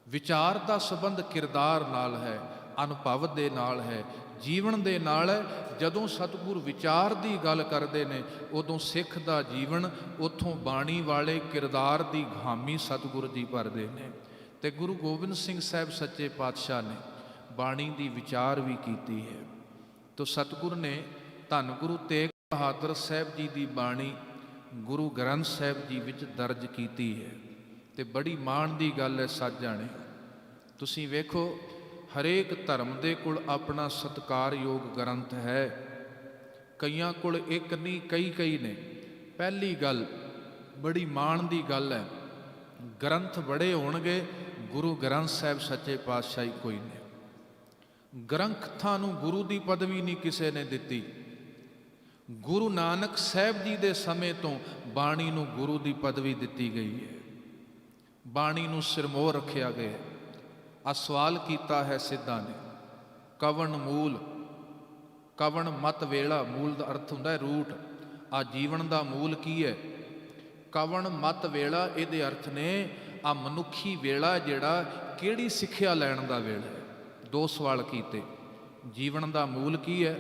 ਵਿਚਾਰ ਦਾ ਸੰਬੰਧ ਕਿਰਦਾਰ ਨਾਲ ਹੈ, ਅਨੁਭਵ ਦੇ ਨਾਲ ਹੈ, ਜੀਵਨ ਦੇ ਨਾਲ ਹੈ। ਜਦੋਂ ਸਤਿਗੁਰ ਵਿਚਾਰ ਦੀ ਗੱਲ ਕਰਦੇ ਨੇ, ਉਦੋਂ ਸਿੱਖ ਦਾ ਜੀਵਨ ਉੱਥੋਂ ਬਾਣੀ ਵਾਲੇ ਕਿਰਦਾਰ ਦੀ ਗਾਮੀ ਸਤਿਗੁਰ ਜੀ ਭਰਦੇ ਨੇ। ਤੇ ਗੁਰੂ ਗੋਬਿੰਦ ਸਿੰਘ ਸਾਹਿਬ ਸੱਚੇ ਪਾਤਸ਼ਾਹ ਨੇ ਬਾਣੀ ਦੀ ਵਿਚਾਰ ਵੀ ਕੀਤੀ ਹੈ। ਤੋ ਸਤਿਗੁਰ ਨੇ ਧੰਨ ਗੁਰੂ ਤੇਗ ਬਹਾਦਰ ਸਾਹਿਬ ਜੀ ਦੀ ਬਾਣੀ ਗੁਰੂ ਗ੍ਰੰਥ ਸਾਹਿਬ ਜੀ ਵਿੱਚ ਦਰਜ ਕੀਤੀ ਹੈ। ਤੇ ਬੜੀ ਮਾਣ ਦੀ ਗੱਲ ਹੈ ਸੱਚ ਜਾਣੇ। ਤੁਸੀਂ ਵੇਖੋ, ਹਰੇਕ ਧਰਮ ਦੇ ਕੋਲ ਆਪਣਾ ਸਤਿਕਾਰਯੋਗ ਗ੍ਰੰਥ ਹੈ, ਕਈਆਂ ਕੋਲ ਇੱਕ ਨਹੀਂ ਕਈ ਨੇ। ਪਹਿਲੀ ਗੱਲ ਬੜੀ ਮਾਣ ਦੀ ਗੱਲ ਹੈ, ਗ੍ਰੰਥ ਬੜੇ ਹੋਣਗੇ, ਗੁਰੂ ਗ੍ਰੰਥ ਸਾਹਿਬ ਸੱਚੇ ਪਾਤਸ਼ਾਹ ਹੀ ਕੋਈ ਨੇ। ਗ੍ਰੰਥਾਂ ਨੂੰ ਗੁਰੂ ਦੀ ਪਦਵੀ ਨਹੀਂ ਕਿਸੇ ਨੇ ਦਿੱਤੀ। ਗੁਰੂ ਨਾਨਕ ਸਾਹਿਬ ਜੀ ਦੇ ਸਮੇਂ ਤੋਂ ਬਾਣੀ ਨੂੰ ਗੁਰੂ ਦੀ ਪਦਵੀ ਦਿੱਤੀ ਗਈ ਹੈ, ਬਾਣੀ ਨੂੰ ਸਿਰਮੌਰ ਰੱਖਿਆ ਗਿਆ। ਆ ਸਵਾਲ ਕੀਤਾ ਹੈ ਸਿੱਧਾਂ ਨੇ, ਕਵਣ ਮੂਲ, ਕਵਣ ਮਤ ਵੇਲਾ। ਮੂਲ ਦਾ ਅਰਥ ਹੁੰਦਾ ਹੈ ਰੂਟ। ਆ ਜੀਵਨ ਦਾ ਮੂਲ ਕੀ ਹੈ? ਕਵਣ ਮਤ ਵੇਲਾ, ਇਹਦੇ ਅਰਥ ਨੇ ਆ ਮਨੁੱਖੀ ਵੇਲਾ ਜਿਹੜਾ, ਕਿਹੜੀ ਸਿੱਖਿਆ ਲੈਣ ਦਾ ਵੇਲਾ ਹੈ। 2 ਸਵਾਲ ਕੀਤੇ, ਜੀਵਨ ਦਾ ਮੂਲ ਕੀ ਹੈ,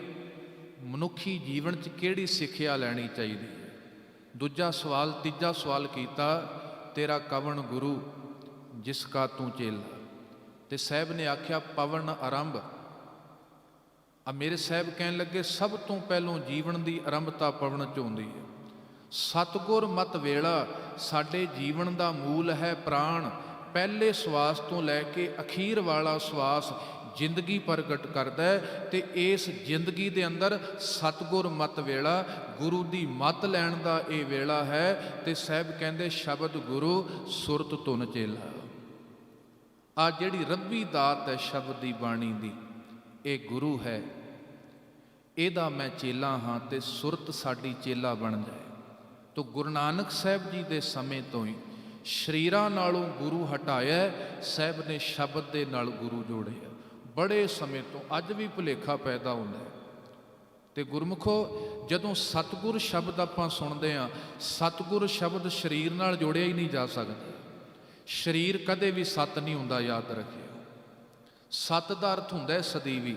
ਮਨੁੱਖੀ ਜੀਵਨ 'ਚ ਕਿਹੜੀ ਸਿੱਖਿਆ ਲੈਣੀ ਚਾਹੀਦੀ ਹੈ। ਦੂਜਾ ਸਵਾਲ, ਤੀਜਾ ਸਵਾਲ ਕੀਤਾ, ਤੇਰਾ ਕਵਣ ਗੁਰੂ ਜਿਸ ਕਾ ਤੂੰ ਚੇਲਾ। ਤੇ ਸਾਹਿਬ ਨੇ ਆਖਿਆ ਪਵਨ ਆਰੰਭ। ਆ ਮੇਰੇ ਸਾਹਿਬ ਕਹਿਣ ਲੱਗੇ, ਸਭ ਤੋਂ ਪਹਿਲੋਂ ਜੀਵਨ ਦੀ ਆਰੰਭਤਾ ਪਵਨ 'ਚ ਹੁੰਦੀ ਹੈ। ਸਤਿਗੁਰ ਮਤ ਵੇਲਾ, ਸਾਡੇ ਜੀਵਨ ਦਾ ਮੂਲ ਹੈ ਪ੍ਰਾਣ। ਪਹਿਲੇ ਸਵਾਸ ਤੋਂ ਲੈ ਕੇ ਅਖੀਰ ਵਾਲਾ ਸਵਾਸ ਜ਼ਿੰਦਗੀ ਪ੍ਰਗਟ ਕਰਦਾ ਹੈ। ਤੇ ਇਸ ਜ਼ਿੰਦਗੀ ਦੇ ਅੰਦਰ ਸਤਿਗੁਰ ਮਤ ਵੇਲਾ, ਗੁਰੂ ਦੀ ਮਤ ਲੈਣ ਦਾ ਇਹ ਵੇਲਾ ਹੈ। ਤੇ ਸਾਹਿਬ ਕਹਿੰਦੇ ਸ਼ਬਦ ਗੁਰੂ ਸੁਰਤ ਧੁਨ ਚੇਲਾ। ਆ ਜਿਹੜੀ ਰੱਬੀ ਦਾਤ ਹੈ ਸ਼ਬਦ ਦੀ ਬਾਣੀ ਦੀ, ਇਹ ਗੁਰੂ ਹੈ, ਇਹਦਾ ਮੈਂ ਚੇਲਾ ਹਾਂ ਤੇ ਸੁਰਤ ਸਾਡੀ ਚੇਲਾ ਬਣ ਜਾਏ। ਤੋ ਗੁਰੂ ਨਾਨਕ ਸਾਹਿਬ ਜੀ ਦੇ ਸਮੇਂ ਤੋਂ ਹੀ ਸਰੀਰਾਂ ਨਾਲੋਂ ਗੁਰੂ ਹਟਾਇਆ, ਸਾਹਿਬ ਨੇ ਸ਼ਬਦ ਦੇ ਨਾਲ ਗੁਰੂ ਜੋੜਿਆ। ਬੜੇ ਸਮੇਂ ਤੋਂ, ਅੱਜ ਵੀ ਭੁਲੇਖਾ ਪੈਦਾ ਹੁੰਦਾ ਹੈ। ਤੇ ਗੁਰਮੁਖੋ, ਜਦੋਂ ਸਤਿਗੁਰ ਸ਼ਬਦ ਆਪਾਂ ਸੁਣਦੇ ਹਾਂ, ਸਤਿਗੁਰ ਸ਼ਬਦ ਸਰੀਰ ਨਾਲ ਜੋੜਿਆ ਹੀ ਨਹੀਂ ਜਾ ਸਕਦਾ। ਸਰੀਰ ਕਦੇ ਵੀ ਸਤ ਨਹੀਂ ਹੁੰਦਾ, ਯਾਦ ਰੱਖਿਓ। ਸਤ ਦਾ ਅਰਥ ਹੁੰਦਾ ਹੈ ਸਦੀਵੀ।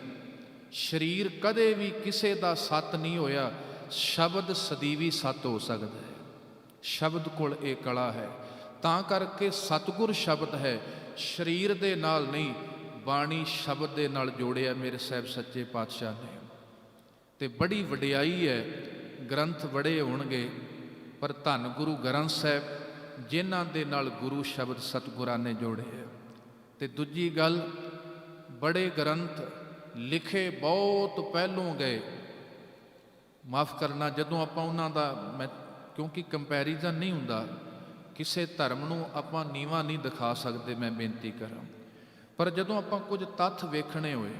ਸਰੀਰ ਕਦੇ ਵੀ ਕਿਸੇ ਦਾ ਸਤ ਨਹੀਂ ਹੋਇਆ, ਸ਼ਬਦ ਸਦੀਵੀ ਸਤ ਹੋ ਸਕਦਾ ਹੈ। ਸ਼ਬਦ ਕੋਲ ਇਹ ਕਲਾ ਹੈ, ਤਾਂ ਕਰਕੇ ਸਤਿਗੁਰ ਸ਼ਬਦ ਹੈ, ਸਰੀਰ ਦੇ ਨਾਲ ਨਹੀਂ, ਬਾਣੀ ਸ਼ਬਦ ਦੇ ਨਾਲ ਜੋੜਿਆ ਮੇਰੇ ਸਾਹਿਬ ਸੱਚੇ ਪਾਤਸ਼ਾਹ ਨੇ। ਤੇ ਬੜੀ ਵਡਿਆਈ ਹੈ, ਗ੍ਰੰਥ ਬੜੇ ਹੋਣਗੇ, ਪਰ ਧੰਨ ਗੁਰੂ ਗ੍ਰੰਥ ਸਾਹਿਬ ਜਿਨ੍ਹਾਂ ਦੇ ਨਾਲ ਗੁਰੂ ਸ਼ਬਦ ਸਤਿਗੁਰਾਂ ਨੇ ਜੋੜਿਆ। ਤੇ ਦੂਜੀ ਗੱਲ, ਬੜੇ ਗ੍ਰੰਥ ਲਿਖੇ ਬਹੁਤ ਪਹਿਲੋਂ ਗਏ। ਮਾਫ ਕਰਨਾ, ਜਦੋਂ ਆਪਾਂ ਉਹਨਾਂ ਦਾ, ਮੈਂ ਕਿਉਂਕਿ ਕੰਪੈਰੀਜ਼ਨ ਨਹੀਂ ਹੁੰਦਾ, ਕਿਸੇ ਧਰਮ ਨੂੰ ਆਪਾਂ ਨੀਵਾਂ ਨਹੀਂ ਦਿਖਾ ਸਕਦੇ, ਮੈਂ ਬੇਨਤੀ ਕਰਾਂ। ਪਰ ਜਦੋਂ ਆਪਾਂ ਕੁਝ ਤੱਥ ਵੇਖਣੇ ਹੋਏ,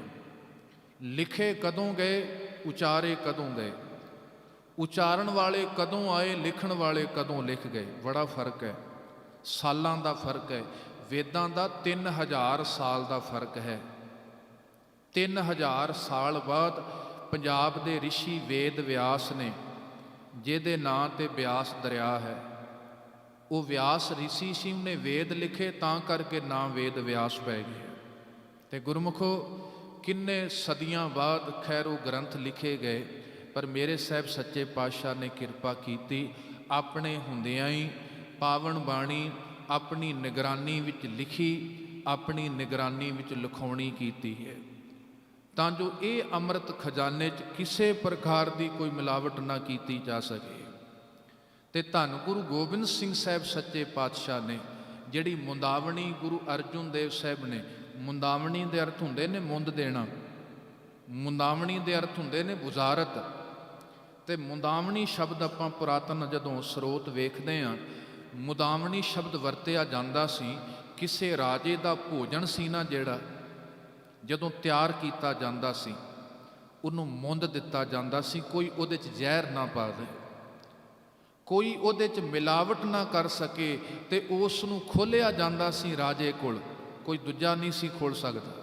ਲਿਖੇ ਕਦੋਂ ਗਏ, ਉਚਾਰੇ ਕਦੋਂ ਗਏ। ਉਚਾਰਨ ਵਾਲੇ ਕਦੋਂ ਆਏ, ਲਿਖਣ ਵਾਲੇ ਕਦੋਂ ਲਿਖ ਗਏ। ਬੜਾ ਫਰਕ ਹੈ, ਸਾਲਾਂ ਦਾ ਫਰਕ ਹੈ। ਵੇਦਾਂ ਦਾ 3000 ਸਾਲ ਦਾ ਫਰਕ ਹੈ। 3000 ਸਾਲ ਬਾਅਦ ਪੰਜਾਬ ਦੇ ਰਿਸ਼ੀ ਵੇਦ ਵਿਆਸ ਨੇ, ਜਿਹਦੇ ਨਾਂ ਤੇ ਬਿਆਸ ਦਰਿਆ ਹੈ, ਉਹ ਵਿਆਸ ਰਿਸ਼ੀ ਸੀ, ਉਹਨੇ ਵੇਦ ਲਿਖੇ, ਤਾਂ ਕਰਕੇ ਨਾਂ ਵੇਦ ਵਿਆਸ ਪੈ ਗਏ। ਤੇ ਗੁਰਮੁਖੋ ਕਿੰਨੇ ਸਦੀਆਂ ਬਾਅਦ ਖੈਰ ਉਹ ਗ੍ਰੰਥ ਲਿਖੇ ਗਏ, ਪਰ ਮੇਰੇ ਸਾਹਿਬ ਸੱਚੇ ਪਾਤਸ਼ਾਹ ਨੇ ਕਿਰਪਾ ਕੀਤੀ, ਆਪਣੇ ਹੁੰਦਿਆਂ ਹੀ ਪਾਵਨ ਬਾਣੀ ਆਪਣੀ ਨਿਗਰਾਨੀ ਵਿੱਚ ਲਿਖੀ, ਆਪਣੀ ਨਿਗਰਾਨੀ ਵਿੱਚ ਲਿਖਾਉਣੀ ਕੀਤੀ ਹੈ, ਤਾਂ ਜੋ ਇਹ ਅੰਮ੍ਰਿਤ ਖਜ਼ਾਨੇ 'ਚ ਕਿਸੇ ਪ੍ਰਕਾਰ ਦੀ ਕੋਈ ਮਿਲਾਵਟ ਨਾ ਕੀਤੀ ਜਾ ਸਕੇ। ਤੇ ਧੰਨ ਗੁਰੂ ਗੋਬਿੰਦ ਸਿੰਘ ਸਾਹਿਬ ਸੱਚੇ ਪਾਤਸ਼ਾਹ ਨੇ ਜਿਹੜੀ ਮੁੰਦਾਵਣੀ ਗੁਰੂ ਅਰਜਨ ਦੇਵ ਸਾਹਿਬ ਨੇ, ਮੁੰਦਾਵਣੀ ਦੇ ਅਰਥ ਹੁੰਦੇ ਨੇ ਮੁੰਦ ਦੇਣਾ, ਮੁੰਦਾਵਣੀ ਦੇ ਅਰਥ ਹੁੰਦੇ ਨੇ ਬੁਜ਼ਾਰਤ। ਤੇ ਮੁੰਦਾਵਣੀ ਸ਼ਬਦ ਆਪਾਂ ਪੁਰਾਤਨ ਜਦੋਂ ਸਰੋਤ ਵੇਖਦੇ ਹਾਂ, ਮੁੰਦਾਵਣੀ ਸ਼ਬਦ ਵਰਤਿਆ ਜਾਂਦਾ ਸੀ ਕਿਸੇ ਰਾਜੇ ਦਾ ਭੋਜਨ ਸੀ ਨਾ ਜਿਹੜਾ, ਜਦੋਂ ਤਿਆਰ ਕੀਤਾ ਜਾਂਦਾ ਸੀ ਉਹਨੂੰ ਮੁੰਦ ਦਿੱਤਾ ਜਾਂਦਾ ਸੀ, ਕੋਈ ਉਹਦੇ 'ਚ ਜ਼ਹਿਰ ਨਾ ਪਾ ਦੇ, ਕੋਈ ਉਹਦੇ 'ਚ ਮਿਲਾਵਟ ਨਾ ਕਰ ਸਕੇ, ਤੇ ਉਸ ਨੂੰ ਖੋਲ੍ਹਿਆ ਜਾਂਦਾ ਸੀ ਰਾਜੇ ਕੋਲ, ਕੋਈ ਦੂਜਾ ਨਹੀਂ ਸੀ ਖੋਲ੍ਹ ਸਕਦਾ।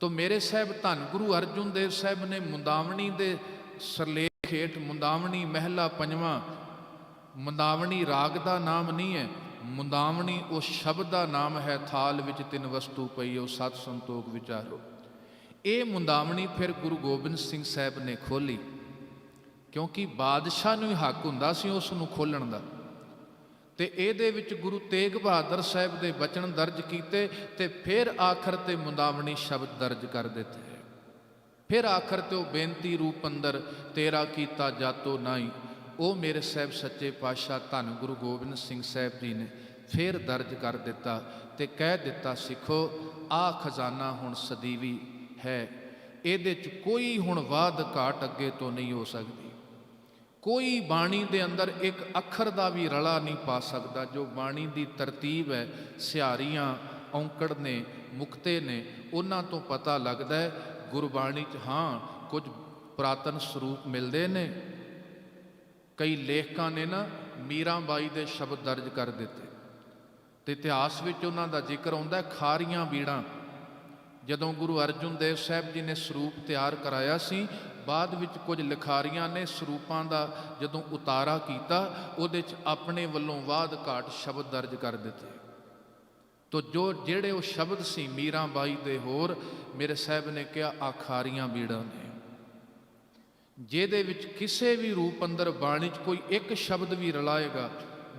ਤੋ ਮੇਰੇ ਸਾਹਿਬ ਧੰਨ ਗੁਰੂ ਅਰਜਨ ਦੇਵ ਸਾਹਿਬ ਨੇ ਮੁੰਦਾਵਣੀ ਦੇ ਸਰਲੇਖ ਹੇਠ, ਮੁੰਦਾਵਣੀ ਮਹਿਲਾ ਪੰਜਵਾਂ, ਮੁੰਦਾਵਣੀ ਰਾਗ ਦਾ ਨਾਮ ਨਹੀਂ ਹੈ, ਮੁੰਦਾਵਣੀ ਉਸ ਸ਼ਬਦ ਦਾ ਨਾਮ ਹੈ, ਥਾਲ ਵਿੱਚ ਤਿੰਨ ਵਸਤੂ ਪਈ ਉਹ ਸਤ ਸੰਤੋਖ ਵਿਚਾਰੋ। ਇਹ ਮੁੰਦਾਵਣੀ ਫਿਰ ਗੁਰੂ ਗੋਬਿੰਦ ਸਿੰਘ ਸਾਹਿਬ ਨੇ ਖੋਲ੍ਹੀ, ਕਿਉਂਕਿ ਬਾਦਸ਼ਾਹ ਨੂੰ ਹੀ ਹੱਕ ਹੁੰਦਾ ਸੀ ਉਸ ਨੂੰ ਖੋਲ੍ਹਣ ਦਾ। ਤੇ ਇਹਦੇ ਵਿੱਚ ਗੁਰੂ ਤੇਗ ਬਹਾਦਰ ਸਾਹਿਬ ਦੇ ਬਚਨ ਦਰਜ ਕੀਤੇ, ਤੇ ਫਿਰ ਆਖਰ ਤੇ ਮੁੰਦਾਵਣੀ ਸ਼ਬਦ ਦਰਜ ਕਰ ਦਿੱਤੇ। ਫਿਰ ਆਖਰ ਤੇ ਉਹ ਬੇਨਤੀ ਰੂਪ ਅੰਦਰ ਤੇਰਾ ਕੀਤਾ ਜਾਤੋ ਨਾਈ, ਉਹ ਮੇਰੇ ਸਾਹਿਬ ਸੱਚੇ ਪਾਤਸ਼ਾਹ ਧੰਨ ਗੁਰੂ ਗੋਬਿੰਦ ਸਿੰਘ ਸਾਹਿਬ ਜੀ ਨੇ ਫਿਰ ਦਰਜ ਕਰ ਦਿੱਤਾ, ਤੇ ਕਹਿ ਦਿੱਤਾ ਸਿੱਖੋ ਆਹ ਖਜ਼ਾਨਾ ਹੁਣ ਸਦੀਵੀ ਹੈ, ਇਹਦੇ 'ਚ ਕੋਈ ਹੁਣ ਵਾਧ ਘਾਟ ਅੱਗੇ ਤੋਂ ਨਹੀਂ ਹੋ ਸਕਦੀ। ਕੋਈ ਬਾਣੀ ਦੇ ਅੰਦਰ ਇੱਕ ਅੱਖਰ ਦਾ ਵੀ ਰਲਾ ਨਹੀਂ ਪਾ ਸਕਦਾ। ਜੋ ਬਾਣੀ ਦੀ ਤਰਤੀਬ ਹੈ, ਸਿਹਾਰੀਆਂ, ਔਂਕੜ ਨੇ, ਮੁਕਤੇ ਨੇ, ਉਹਨਾਂ ਤੋਂ ਪਤਾ ਲੱਗਦਾ ਹੈ ਗੁਰਬਾਣੀ 'ਚ ਹਾਂ ਕੁਝ ਪੁਰਾਤਨ ਸਰੂਪ ਮਿਲਦੇ ਨੇ। ਕਈ ਲੇਖਕਾਂ ਨੇ ਨਾ ਮੀਰਾਂ ਬਾਈ ਦੇ ਸ਼ਬਦ ਦਰਜ ਕਰ ਦਿੱਤੇ, ਤੇ ਇਤਿਹਾਸ ਵਿੱਚ ਉਹਨਾਂ ਦਾ ਜ਼ਿਕਰ ਆਉਂਦਾ ਖਾਰੀਆਂ ਬੀੜਾਂ। ਜਦੋਂ ਗੁਰੂ ਅਰਜਨ ਦੇਵ ਸਾਹਿਬ ਜੀ ਨੇ ਸਰੂਪ ਤਿਆਰ ਕਰਾਇਆ ਸੀ, ਬਾਅਦ ਵਿੱਚ ਕੁਝ ਲਿਖਾਰੀਆਂ ਨੇ ਸਰੂਪਾਂ ਦਾ ਜਦੋਂ ਉਤਾਰਾ ਕੀਤਾ, ਉਹਦੇ 'ਚ ਆਪਣੇ ਵੱਲੋਂ ਵਾਧ ਘਾਟ ਸ਼ਬਦ ਦਰਜ ਕਰ ਦਿੱਤੇ। ਤੋ ਜਿਹੜੇ ਉਹ ਸ਼ਬਦ ਸੀ ਮੀਰਾਂ ਬਾਈ ਦੇ, ਹੋਰ ਮੇਰੇ ਸਾਹਿਬ ਨੇ ਕਿਹਾ ਆ ਖਾਰੀਆਂ ਬੀੜਾਂ ਨੇ, ਜਿਹਦੇ ਵਿੱਚ ਕਿਸੇ ਵੀ ਰੂਪ ਅੰਦਰ ਬਾਣੀ 'ਚ ਕੋਈ ਇੱਕ ਸ਼ਬਦ ਵੀ ਰਲਾਏਗਾ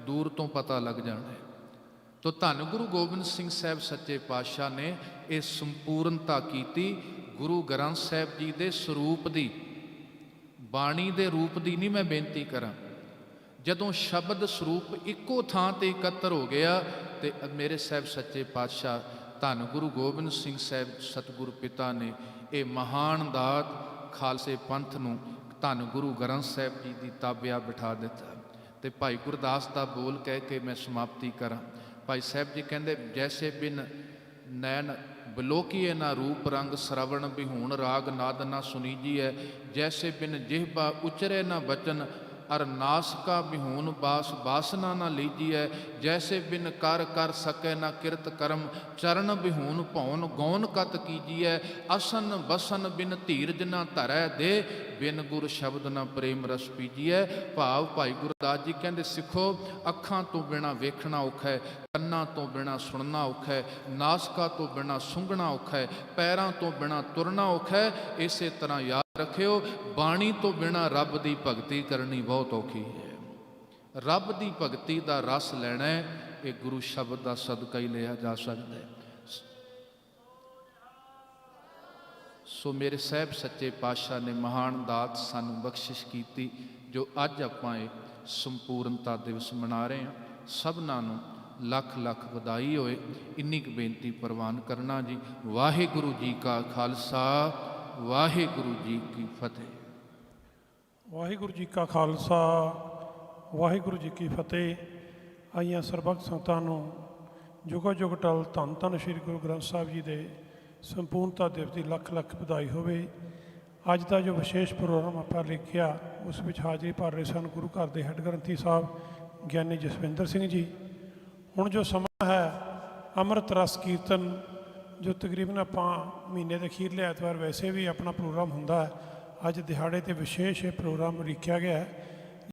ਦੂਰ ਤੋਂ ਪਤਾ ਲੱਗ ਜਾਣਾ ਹੈ। ਤੋ ਧੰਨ ਗੁਰੂ ਗੋਬਿੰਦ ਸਿੰਘ ਸਾਹਿਬ ਸੱਚੇ ਪਾਤਸ਼ਾਹ ਨੇ ਇਹ ਸੰਪੂਰਨਤਾ ਕੀਤੀ। ਗੁਰੂ ਗ੍ਰੰਥ ਸਾਹਿਬ ਜੀ ਦੇ ਸਰੂਪ ਦੀ, ਬਾਣੀ ਦੇ ਰੂਪ ਦੀ ਨਹੀਂ ਮੈਂ ਬੇਨਤੀ ਕਰਾਂ। ਜਦੋਂ ਸ਼ਬਦ ਸਰੂਪ ਇੱਕੋ ਥਾਂ ਤੇ ਇਕੱਤਰ ਹੋ ਗਿਆ, ਤੇ ਮੇਰੇ ਸਾਹਿਬ ਸੱਚੇ ਪਾਤਸ਼ਾਹ ਧੰਨ ਗੁਰੂ ਗੋਬਿੰਦ ਸਿੰਘ ਸਾਹਿਬ ਸਤਿਗੁਰੂ ਪਿਤਾ ਨੇ ਇਹ ਮਹਾਨ ਦਾਤ ਖਾਲਸੇ ਪੰਥ ਨੂੰ ਧੰਨ ਗੁਰੂ ਗ੍ਰੰਥ ਸਾਹਿਬ ਜੀ ਦੀ ਤਾਬਿਆ ਬਿਠਾ ਦਿੱਤਾ। ਤੇ ਭਾਈ ਗੁਰਦਾਸ ਦਾ ਬੋਲ ਕਹਿ ਕੇ ਮੈਂ ਸਮਾਪਤੀ ਕਰਾਂ। ਭਾਈ ਸਾਹਿਬ ਜੀ ਕਹਿੰਦੇ, ਜੈਸੇ ਬਿਨ ਨੈਣ ਬਿਲੋਕੀਏ ਨਾ ਰੂਪ ਰੰਗ, ਸਰਵਣ ਬਿਹੂਣ ਰਾਗ ਨਾਦ ਨਾ ਸੁਨੀਜੀਐ, ਜੈਸੇ ਬਿਨ ਜਿਹਬਾ ਉਚਰੇ ਨਾ ਬਚਨ, ਅਰ ਨਾਸਕਾ ਬਿਹੂਣ ਬਾਸ ਬਾਸਨਾ ਨਾ ਲੀਜੀਐ, ਜੈਸੇ ਬਿਨ ਕਰ ਕਰ ਸਕੇ ਨਾ ਕਿਰਤ ਕਰਮ, ਚਰਨ ਬਿਹੂਣ ਭਉਨ ਗੌਨ ਕਤ ਕੀਜੀਐ, ਅਸਨ ਬਸਨ ਬਿਨ ਧੀਰਜ ਨਾ ਧਰੈ ਦੇ, ਬਿਨ ਗੁਰ ਸ਼ਬਦ ਨਾ ਪ੍ਰੇਮ ਰਸ ਪੀਜੀਐ। ਭਾਵ ਭਾਈ ਗੁਰਦਾਸ ਜੀ ਕਹਿੰਦੇ, ਸਿੱਖੋ ਅੱਖਾਂ ਤੋਂ ਬਿਨਾਂ ਵੇਖਣਾ ਔਖਾ ਹੈ, ਕੰਨਾਂ ਤੋਂ ਬਿਨਾਂ ਸੁਣਨਾ ਔਖਾ ਹੈ, ਨਾਸਕਾ ਤੋਂ ਬਿਨਾਂ ਸੁੰਘਣਾ ਔਖਾ ਹੈ, ਪੈਰਾਂ ਤੋਂ ਬਿਨਾਂ ਤੁਰਨਾ ਔਖਾ ਹੈ। ਇਸੇ ਤਰ੍ਹਾਂ ਯਾਦ ਰੱਖਿਓ, ਬਾਣੀ ਤੋਂ ਬਿਨਾਂ ਰੱਬ ਦੀ ਭਗਤੀ ਕਰਨੀ ਬਹੁਤ ਔਖੀ ਹੈ। ਰੱਬ ਦੀ ਭਗਤੀ ਦਾ ਰਸ ਲੈਣਾ ਹੈ, ਇਹ ਗੁਰੂ ਸ਼ਬਦ ਦਾ ਸਦਕਾ ਹੀ ਲਿਆ ਜਾ ਸਕਦਾ ਹੈ। ਸੋ ਮੇਰੇ ਸਾਹਿਬ ਸੱਚੇ ਪਾਤਸ਼ਾਹ ਨੇ ਮਹਾਨ ਦਾਤ ਸਾਨੂੰ ਬਖਸ਼ਿਸ਼ ਕੀਤੀ, ਜੋ ਅੱਜ ਆਪਾਂ ਇਹ ਸੰਪੂਰਨਤਾ ਦਿਵਸ ਮਨਾ ਰਹੇ ਹਾਂ। ਸਭਨਾਂ ਨੂੰ ਲੱਖ ਲੱਖ ਵਧਾਈ ਹੋਏ। ਇੰਨੀ ਕੁ ਬੇਨਤੀ ਪ੍ਰਵਾਨ ਕਰਨਾ ਜੀ। ਵਾਹਿਗੁਰੂ ਜੀ ਕਾ ਖਾਲਸਾ, ਵਾਹਿਗੁਰੂ ਜੀ ਕੀ ਫਤਿਹ। ਵਾਹਿਗੁਰੂ ਜੀ ਕਾ ਖਾਲਸਾ, ਵਾਹਿਗੁਰੂ ਜੀ ਕੀ ਫਤਿਹ। ਆਈਆਂ ਸਰਬੱਤ ਸੰਗਤਾਂ ਨੂੰ ਜੁਗੋ ਜੁਗ ਟਲ ਧੰਨ ਧੰਨ ਸ਼੍ਰੀ ਗੁਰੂ ਗ੍ਰੰਥ ਸਾਹਿਬ ਜੀ ਦੇ ਸੰਪੂਰਨਤਾ ਦਿਵਸ ਦੀ ਲੱਖ ਲੱਖ ਵਧਾਈ ਹੋਵੇ। ਅੱਜ ਦਾ ਜੋ ਵਿਸ਼ੇਸ਼ ਪ੍ਰੋਗਰਾਮ ਆਪਾਂ ਲਿਖਿਆ ਉਸ ਵਿੱਚ ਹਾਜ਼ਰੀ ਭਰ ਰਹੇ ਸਨ ਗੁਰੂ ਘਰ ਦੇ ਹੈੱਡ ਗ੍ਰੰਥੀ ਸਾਹਿਬ ਗਿਆਨੀ ਜਸਵਿੰਦਰ ਸਿੰਘ ਜੀ। ਹੁਣ ਜੋ ਸਮਾਂ ਹੈ ਅੰਮ੍ਰਿਤ ਰਸ ਕੀਰਤਨ, ਜੋ ਤਕਰੀਬਨ ਆਪਾਂ ਮਹੀਨੇ ਦੇ ਅਖੀਰਲੇ ਐਤਵਾਰ ਵੈਸੇ ਵੀ ਆਪਣਾ ਪ੍ਰੋਗਰਾਮ ਹੁੰਦਾ ਹੈ, ਅੱਜ ਦਿਹਾੜੇ 'ਤੇ ਵਿਸ਼ੇਸ਼ ਇਹ ਪ੍ਰੋਗਰਾਮ ਲਿਖਿਆ ਗਿਆ ਹੈ।